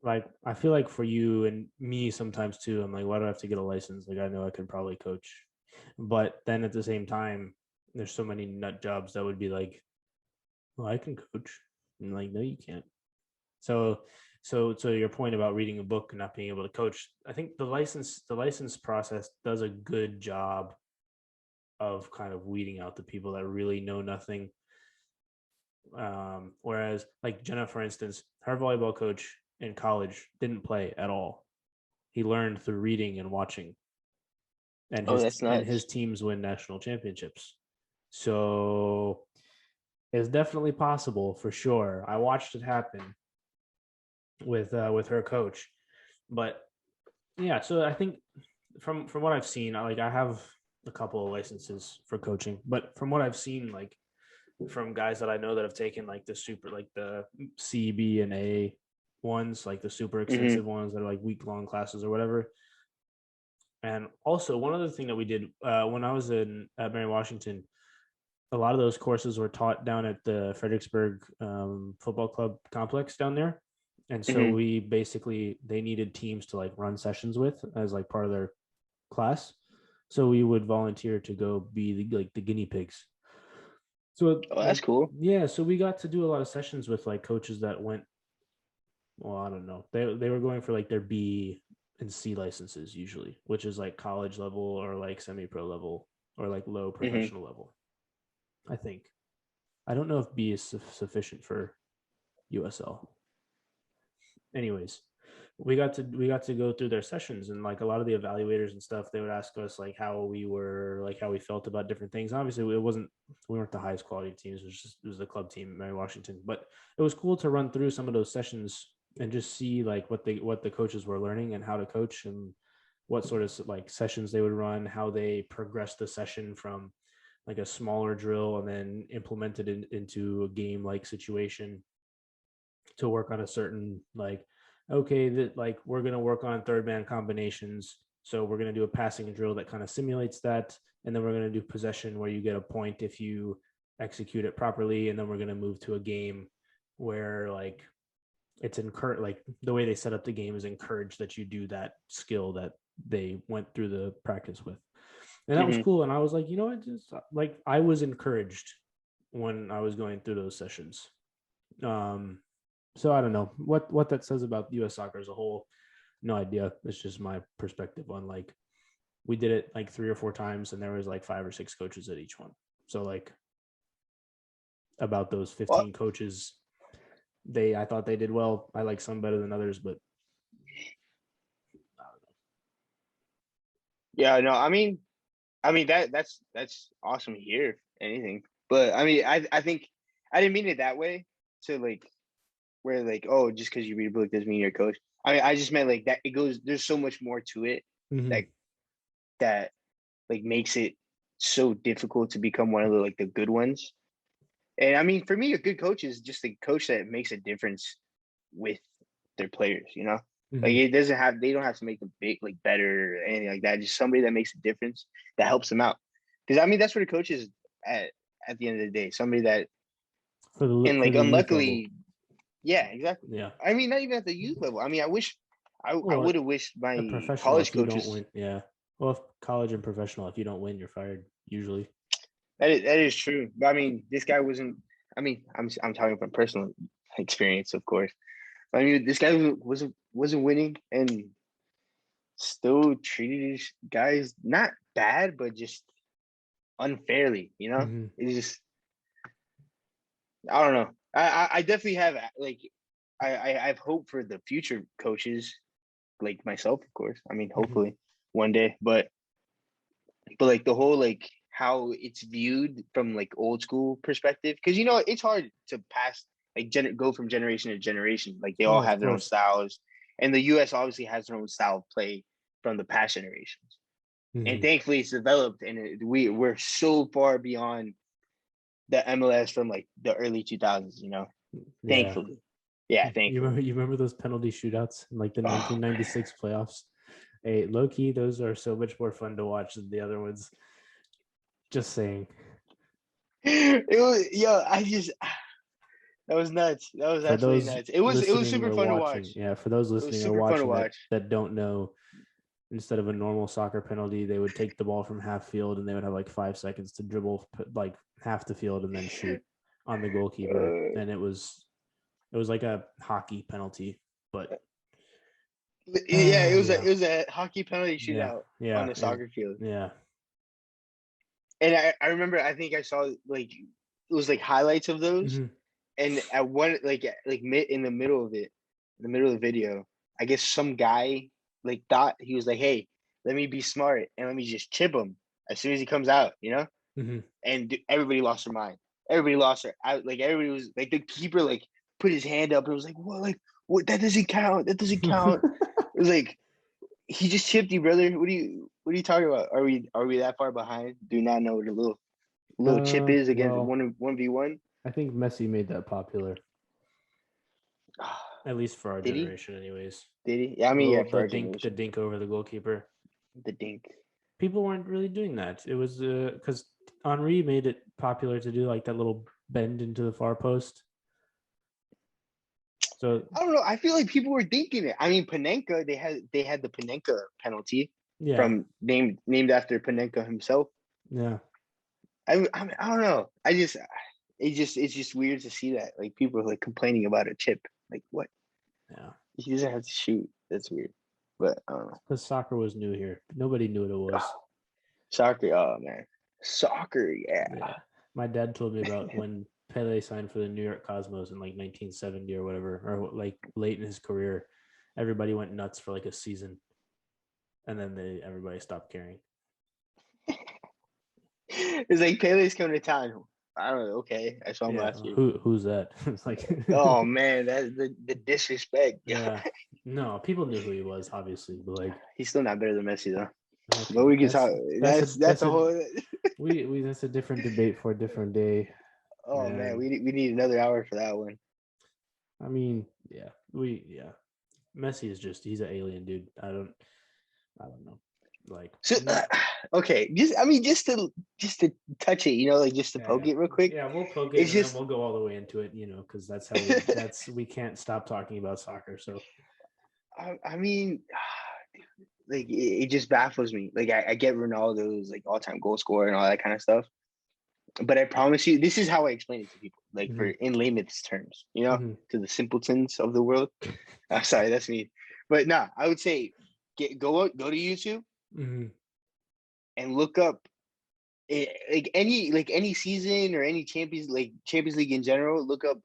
Like, I feel like for you and me sometimes too, I'm like, why do I have to get a license? Like, I know I could probably coach, but then at the same time, there's so many nut jobs that would be like, well, I can coach. And like, no, you can't. So to your point about reading a book and not being able to coach, I think the license process does a good job of kind of weeding out the people that really know nothing. Whereas like Jenna, for instance, her volleyball coach in college didn't play at all. He learned through reading and watching. And his teams win national championships. So it's definitely possible for sure. I watched it happen with her coach. But yeah, so I think from what I've seen, I have a couple of licenses for coaching, but from what I've seen, like from guys that I know that have taken like the C, B, and A ones, like the super extensive ones that are like week-long classes or whatever. And also one other thing that we did when I was at Mary Washington, a lot of those courses were taught down at the Fredericksburg football club complex down there. And so we basically, they needed teams to like run sessions with as like part of their class. So we would volunteer to go be the guinea pigs. So that's cool. Yeah. So we got to do a lot of sessions with like coaches that went, well, I don't know. They were going for like their B and C licenses usually, which is like college level or like semi-pro level or like low professional level. I think. I don't know if B is sufficient for USL. Anyways, we got to go through their sessions, and like a lot of the evaluators and stuff, they would ask us like how we felt about different things. Obviously, we weren't the highest quality teams. It was the club team, Mary Washington, but it was cool to run through some of those sessions and just see like what the coaches were learning and how to coach and what sort of like sessions they would run, how they progressed the session from like a smaller drill and then implemented it into a game like situation to work on a certain like, okay, that like we're going to work on third man combinations. So we're going to do a passing drill that kind of simulates that. And then we're going to do possession where you get a point if you execute it properly. And then we're going to move to a game where like it's encouraged, like the way they set up the game is encouraged that you do that skill that they went through the practice with. And that was cool. And I was like, you know what, just like I was encouraged when I was going through those sessions. So I don't know what that says about U.S. soccer as a whole. No idea. It's just my perspective on like we did it like 3 or 4 times, and there was like 5 or 6 coaches at each one. So like about those 15 coaches, I thought they did well. I like some better than others, but I don't know. Yeah, no, I mean that's awesome to hear. If anything, but I mean I think I didn't mean it that way to like. Where like, oh, just because you read a book doesn't mean you're a coach. I mean, I just meant like that it goes. There's so much more to it that like makes it so difficult to become one of the good ones. And I mean, for me, a good coach is just a coach that makes a difference with their players. You know, like they don't have to make them big, like better or anything like that. Just somebody that makes a difference that helps them out. Because I mean, that's what a coach is at the end of the day. Somebody that unluckily. Yeah, exactly. Yeah. I mean, not even at the youth level. I mean, I would have wished my college coaches. Don't win. Yeah. Well, if college and professional, if you don't win, you're fired usually. That is true. But I mean, this guy wasn't. I mean, I'm talking from personal experience, of course. I mean, this guy wasn't winning and still treated his guys not bad, but just unfairly. Mm-hmm. It's just I don't know. I definitely have like I have hope for the future coaches like myself, of course. I mean, Mm-hmm. hopefully one day, but like the whole like how it's viewed from like old school perspective, because it's hard to pass like go from generation to generation. Like they Oh, all of have their own course. styles, and the U.S. obviously has their own style of play from the past generations. And Mm-hmm. thankfully, it's developed, and we're so far beyond the MLS from like the early 2000s. Yeah. Thankfully, yeah, You thankfully. remember those penalty shootouts in like the Oh, 1996 playoffs? Hey, low key, those are so much more fun to watch than the other ones. Just saying. it was that was nuts. That was For absolutely those nuts. It was listening super or fun to watching, watch. yeah, for those It was listening or super fun to watching watch. that don't know, instead of a normal soccer penalty, they would take the ball from half field and they would have like 5 seconds to dribble like half the field and then shoot on the goalkeeper. And it was like a hockey penalty, but Yeah, it was a yeah, it was a hockey penalty yeah, shootout on yeah, the soccer field. yeah. And I remember I think I saw like it was like highlights of those, Mm-hmm. and at one like mid in the middle of it, in the middle of the video, I guess some guy like thought he was like, hey, let me be smart and let me just chip him as soon as he comes out. Mm-hmm. And everybody lost their mind. Everybody lost their out. Like everybody was like the keeper like put his hand up and was like, what? Like what? That doesn't count. That doesn't count. It was like he just chipped you, brother. What are you talking about? Are we that far behind? Do you not know what a little chip is against Well, 1v1? I think Messi made that popular, at least for our Did he? generation, anyways. Did he? Yeah, I The mean, yeah, little for our the generation, dink over the goalkeeper. the dink. People weren't really doing that. It was because Henri made it popular to do like that little bend into the far post. So I don't know. I feel like people were thinking it. I mean, Panenka, they had the Panenka penalty yeah, from named after Panenka himself. yeah, I don't know. It's just weird to see that like people are like complaining about a chip. Like what? yeah. He doesn't have to shoot. That's weird. But I don't know. Because soccer was new here. Nobody knew what it was. Oh, soccer. Oh man, soccer. Yeah. Yeah. My dad told me about when Pele signed for the New York Cosmos in like 1970 or whatever, or like late in his career. Everybody went nuts for like a season, and then everybody stopped caring. It's like Pele's coming to town. I don't know. Okay, I saw him Yeah, last year. who's that? It's like, Oh man, that's the disrespect. yeah, no, people knew who he was, obviously, but like, He's still not better than Messi though. But okay, we can talk. that's a That's that's a a whole. we that's a different debate for a different day. Oh man, And we need another hour for that one. I mean, yeah, Messi is he's an alien dude. I don't know, like So okay, just to touch it, like just to poke yeah, it real quick. yeah, we'll poke it It's and then just we'll go all the way into it, because that's how we can't stop talking about soccer. So I mean, like it just baffles me. Like I get Ronaldo's like all-time goal scorer and all that kind of stuff, but I promise you, this is how I explain it to people, like for mhm, in layman's terms, mhm, to the simpletons of the world. I'm sorry, that's me. But nah, I would say go to YouTube mhm. and look up like any season or any Champions League in general. Look up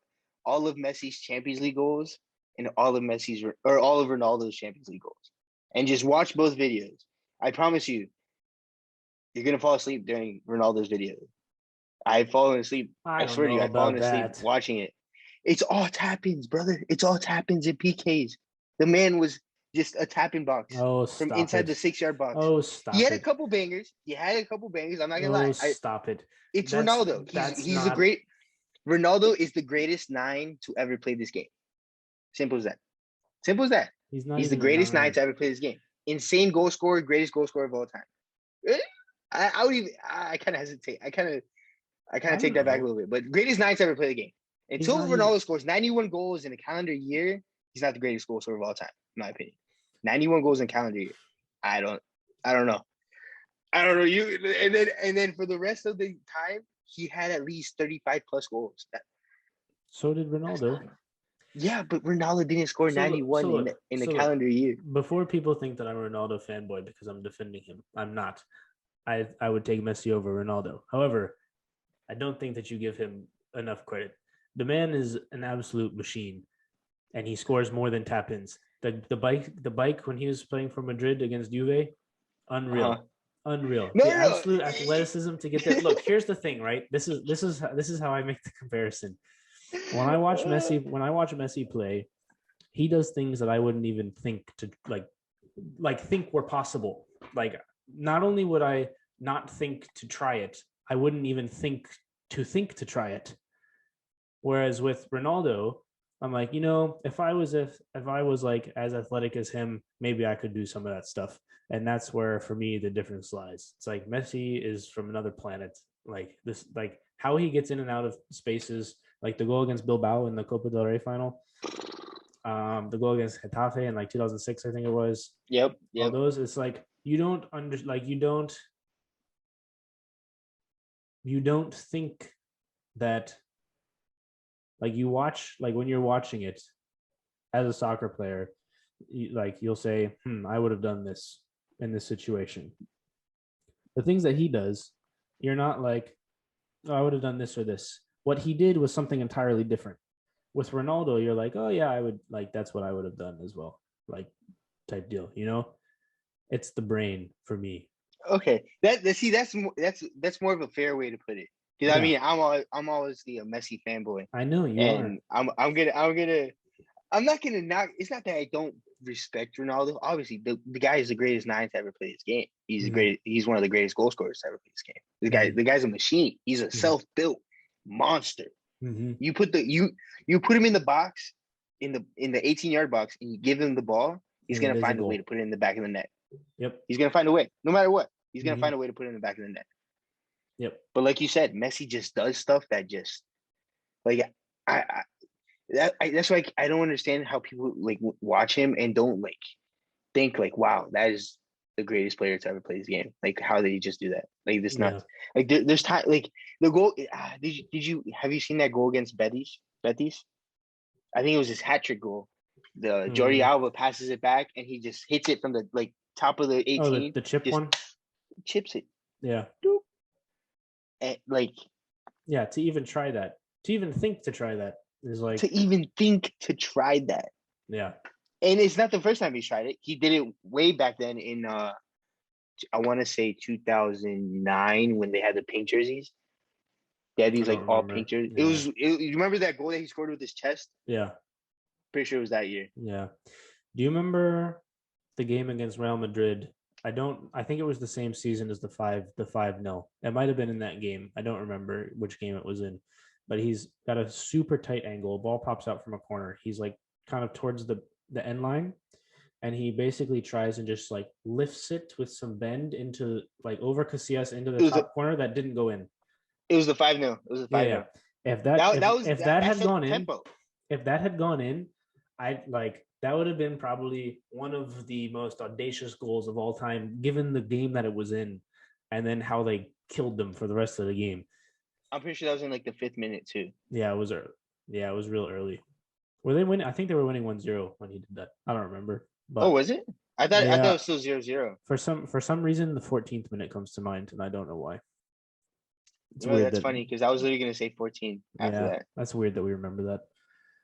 all of Messi's Champions League goals and all of Messi's or all of Ronaldo's Champions League goals, and just watch both videos. I promise you, you're gonna fall asleep during Ronaldo's video. I've fallen asleep. I I don't swear to know you, I've fallen about asleep that. watching it. It's all tap-ins, brother. It's all tap-ins and PKs. The man was just a tap-in box Oh, from stop inside it. the 6 yard box. Oh, He stop had a it. couple bangers. I'm not gonna Oh, lie. stop it. It's Ronaldo. That's He's the not. great. Ronaldo is the greatest nine to ever play this game. Simple as that. Simple as that. He's not He's the even a greatest nine nine. to ever play this game. Insane goal scorer, greatest goal scorer of all time. I would even. I kind of hesitate. I kind of I don't take that back a know. little bit. But greatest nine to ever play the game. He's Until not even. Ronaldo scores 91 goals in a calendar year, he's not the greatest goal scorer of all time, in my opinion. 91 goals in a calendar year. I don't. I don't know. I don't know you. And then for the rest of the time, he had at least 35 plus goals. So did Ronaldo. Yeah, but Ronaldo didn't score 91 in the calendar year. Before people think that I'm a Ronaldo fanboy because I'm defending him, I'm not. I would take Messi over Ronaldo. However, I don't think that you give him enough credit. The man is an absolute machine, and he scores more than tap-ins. The bike when he was playing for Madrid against Juve, unreal. Unreal. No, the absolute athleticism to get there. Look, here's the thing, right? This is how I make the comparison. When I watch Messi play, he does things that I wouldn't even think to like think were possible. Like, not only would I not think to try it, I wouldn't even think to try it. Whereas with Ronaldo, I'm like, if I was like as athletic as him, maybe I could do some of that stuff. And that's where, for me, the difference lies. It's like Messi is from another planet. Like this, like how he gets in and out of spaces, like the goal against Bilbao in the Copa del Rey final, the goal against Getafe in like 2006, I think it was. Yep. All those, it's like you don't think that, like, you watch, like when you're watching it as a soccer player, you'll say, I would have done this in this situation. The things that he does, you're not like, oh, I would have done this or this. What he did was something entirely different. With Ronaldo, you're like, oh yeah, I would, like, that's what I would have done as well, like, type deal. It's the brain for me. Okay, that's more of a fair way to put it. Because I mean, I'm always the Messi fanboy. I know you and are. I'm not gonna knock. It's not that I don't respect Ronaldo. Obviously, the guy is the greatest nine to ever play this game. He's He's one of the greatest goal scorers to ever play this game. The guy's a machine. He's a self-built monster. You put him in the box, in the 18-yard box, and you give him the ball. He's gonna find a way to put it in the back of the net. Yep. He's gonna find a way, no matter what. He's gonna find a way to put it in the back of the net. Yep. But like you said, Messi just does stuff that just, like, that's why I don't understand how people like watch him and don't like think like, wow, that is the greatest player to ever play this game. Like, how did he just do that? Like, this nuts. Like, there's time. Like, the goal. Have you seen that goal against Betis? I think it was his hat trick goal. The Jordi Alba passes it back and he just hits it from the like top of the 18. Oh, the chip one. Chips it. Yeah. And, like, yeah, to even try that, to even think to try that is like, to even think to try that. Yeah. And it's not the first time he's tried it. He did it way back then in I want to say 2009 when they had the pink jerseys. They had these like all pink jerseys. Yeah. You remember that goal that he scored with his chest? Yeah. Pretty sure it was that year. Yeah. Do you remember the game against Real Madrid? I think it was the same season as the 5-0. It might have been in that game. I don't remember which game it was in, but he's got a super tight angle. Ball pops out from a corner. He's like kind of towards the end line, and he basically tries and just like lifts it with some bend into like over Casillas into the top corner that didn't go in. It was the 5-0. It was the 5-0. Yeah. If that had gone in, I'd like, that would have been probably one of the most audacious goals of all time, given the game that it was in, and then how they killed them for the rest of the game. I'm pretty sure that was in like the 5th minute too. Yeah, it was early. Yeah, it was real early. Were they winning? I think they were winning 1-0 when he did that. I don't remember. But was it? I thought it was still 0-0. For some reason, the 14th minute comes to mind, and I don't know why. That's funny because I was literally going to say 14 after that. That's weird that we remember that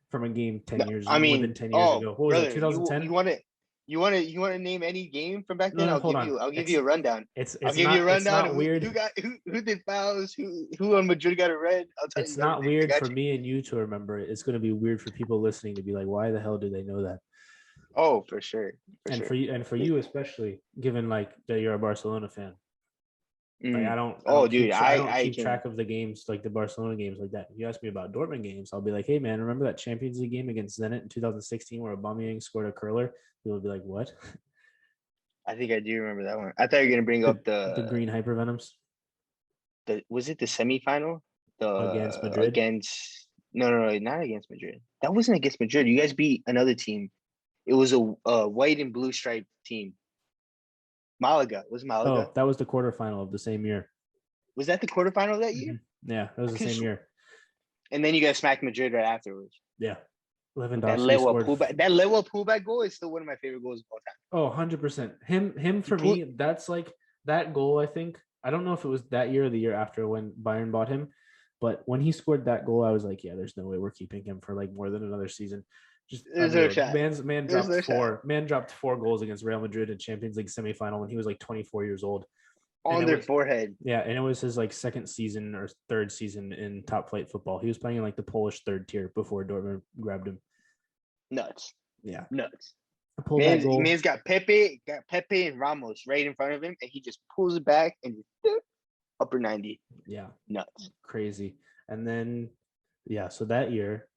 from a game 10 years. I mean, more than 10 years ago. What was it? 2010. You want to name any game from back then? No, I'll give you a rundown. I'll give you a rundown. It's not weird. Who did fouls? Who on Madrid got a red? It's not weird for me and you to remember it. It's going to be weird for people listening to be like, why the hell do they know that? Oh, for sure. For you especially, given like that you're a Barcelona fan. Like, I don't keep track of the games, like the Barcelona games like that. If you ask me about Dortmund games, I'll be like, hey man, remember that Champions League game against Zenit in 2016 where Aubameyang scored a curler? People would be like, what? I think I do remember that one. I thought you were gonna bring up the green hypervenoms. Was it the semifinal? Against Madrid? No, not against Madrid. That wasn't against Madrid. You guys beat another team. It was a white and blue striped team. Malaga. Was Malaga? Oh, that was the quarterfinal of the same year. Was that the quarterfinal of that year? Yeah, that was the same year. And then you guys smack Madrid right afterwards. Yeah. That Lewandowski scored. Lewa pullback goal is still one of my favorite goals of all time. Oh, 100%. Him for me, that's like that goal, I think. I don't know if it was that year or the year after when Bayern bought him, but when he scored that goal, I was like, yeah, there's no way we're keeping him for like more than another season. Just There's no shot. Man dropped 4 goals against Real Madrid in Champions League semifinal when he was like 24 years old. On their forehead. Yeah, and it was his like second season or third season in top flight football. He was playing in like the Polish third tier before Dortmund grabbed him. Nuts. Yeah. Nuts. Man's got Pepe and Ramos right in front of him, and he just pulls it back and upper 90. Yeah. Nuts. Crazy. And then, yeah, so that year,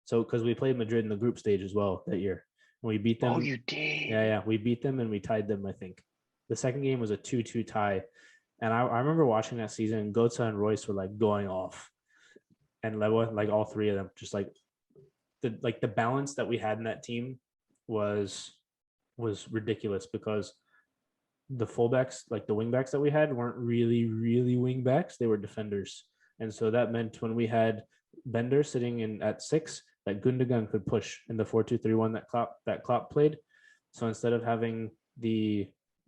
because we played Madrid in the group stage as well that year. And we beat them. Oh, you did? Yeah. We beat them and we tied them, I think. The second game was a 2-2 tie. And I remember watching that season, and Götze and Royce were like going off. And Lewa, like all three of them, just like the balance that we had in that team was ridiculous because the fullbacks, like the wingbacks that we had, weren't really wingbacks. They were defenders. And so that meant when we had Bender sitting in at 6, that Gundogan could push in the 4-2-3-1 that Klopp played. So instead of having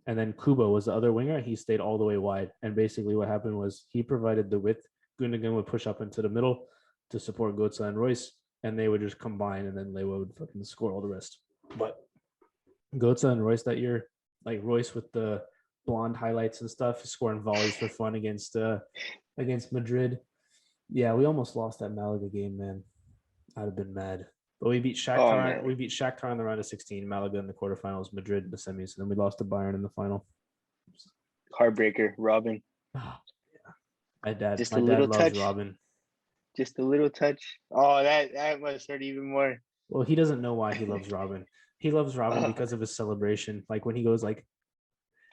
and then Kubo was the other winger, he stayed all the way wide. And basically what happened was he provided the width. Gundogan would push up into the middle to support Götze and Royce, and they would just combine, and then Lewa would fucking score all the rest. But Götze and Royce that year, like Royce with the blonde highlights and stuff, scoring volleys for fun against Madrid. Yeah, we almost lost that Malaga game, man. I'd have been mad. But we beat Shakhtar. We beat Shakhtar in the round of 16, Malaga in the quarterfinals, Madrid in the semis, and then we lost to Bayern in the final. Heartbreaker, Robin. Oh, yeah. My dad loves touch. Robin. Just a little touch. Oh, that must hurt even more. Well, he doesn't know why he loves Robin. He loves Robin because of his celebration. Like when he goes like,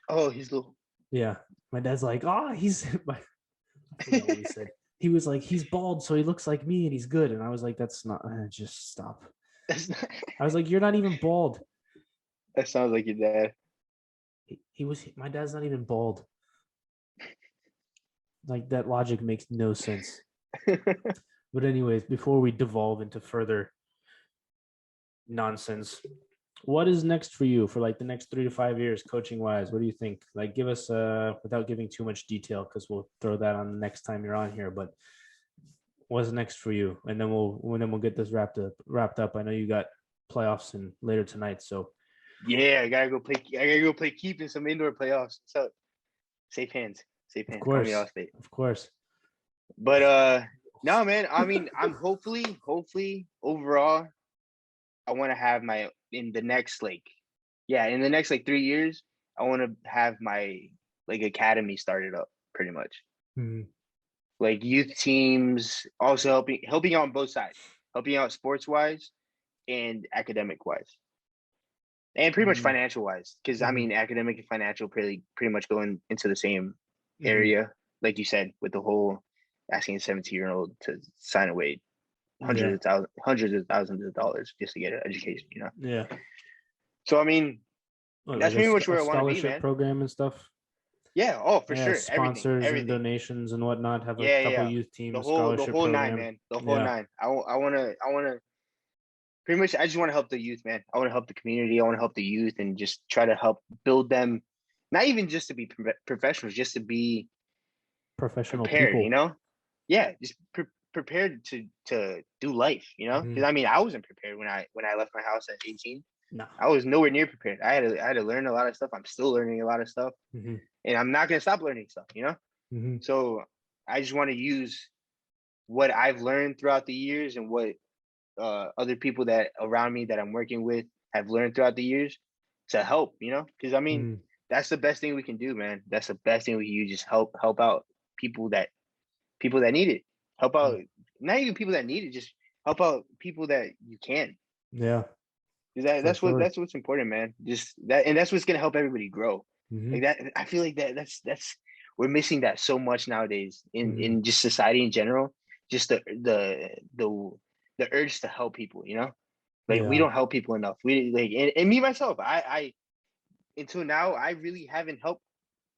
"Oh, he's little." Yeah, my dad's like, "Oh, he's." I forgot what he said. He was like, "He's bald, so he looks like me, and he's good." And I was like, "That's not. Just stop." I was like, "You're not even bald." That sounds like your dad. He was. My dad's not even bald. Like that logic makes no sense. But anyways, before we devolve into further nonsense, what is next for you for like the next 3 to 5 years, coaching wise? What do you think? Like, give us without giving too much detail, because we'll throw that on the next time you're on here. But what's next for you? And then we'll get this wrapped up. I know you got playoffs and later tonight, so yeah, I gotta go play keep in some indoor playoffs. So safe hands. Of course. But no, man. I mean, I'm hopefully overall, I want to have in the next 3 years, I want to have my like academy started up pretty much. Mm-hmm. Like youth teams, also helping out on both sides, helping out sports wise and academic wise, and pretty much financial wise. Because I mean, academic and financial pretty much going into the same area, like you said, with the whole asking a 17-year-old to sign away hundreds of thousands of dollars just to get an education, you know? Yeah. So I mean, that's pretty much where I want to be, man. Program and stuff. Yeah. Oh, for sure. Sponsors everything. And donations and whatnot. Have a couple youth teams. The whole program. 9, man. The whole 9. I want to. Pretty much, I just want to help the youth, man. I want to help the community. I want to help the youth and just try to help build them. Not even just to be professionals, just to be professional prepared, people. You know? Yeah, just prepared to do life, you know? Because I mean, I wasn't prepared when I left my house at 18. No, I was nowhere near prepared. I had to learn a lot of stuff. I'm still learning a lot of stuff, and I'm not gonna stop learning stuff, you know? So I just want to use what I've learned throughout the years and what other people that around me that I'm working with have learned throughout the years to help, you know? Because I mean, that's the best thing we can do, man. That's the best thing we can do. Just help out people that need it. Help out not even people that need it, just help out people that you can. Yeah. That's what's important, man. Just that, and that's what's gonna help everybody grow. Like that, I feel like that's we're missing that so much nowadays in just society in general. Just the urge to help people, you know, like we don't help people enough. We like, and me myself, I until now I really haven't helped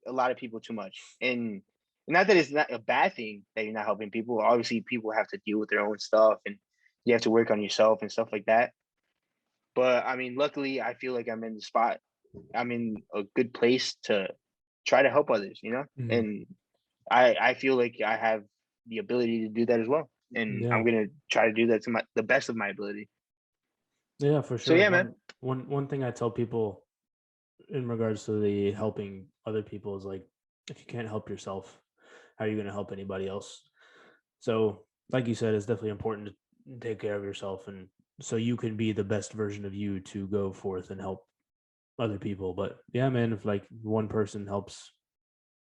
a lot of people too much, and not that it's not a bad thing that you're not helping people. Obviously, people have to deal with their own stuff, and you have to work on yourself and stuff like that. But I mean, luckily, I feel like I'm in the spot. I'm in a good place to try to help others, Mhm. and I feel like I have the ability to do that as well, and Yeah. I'm gonna try to do that to the best of my ability. Yeah, for So sure. yeah, man. One thing I tell people in regards to the helping other people is like, if you can't help yourself, how are you going to help anybody else? So, like you said, it's definitely important to take care of yourself, and so you can be the best version of you to go forth and help other people. But yeah, man, if like one person helps,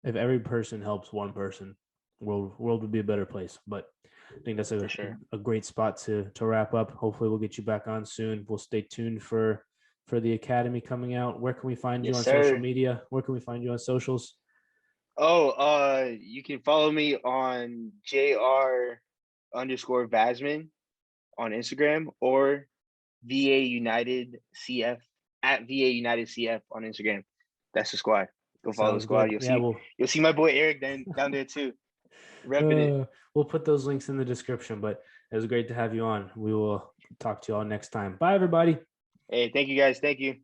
if every person helps one person, world would be a better place. But I think that's For sure. a great spot to wrap up. Hopefully, we'll get you back on soon. We'll stay tuned for the academy coming out. Where can we find you Yes, on social sir. media? Where can we find you on socials? Oh, you can follow me on JR_Vasman on Instagram, or VA United CF at VA United CF on Instagram. That's the squad. Go follow the Sounds squad. good. Yeah, You'll see my boy Eric down there too, repping it. we'll put those links in the description. But it was great to have you on. We will talk to you all next time. Bye, everybody. Hey, thank you guys. Thank you.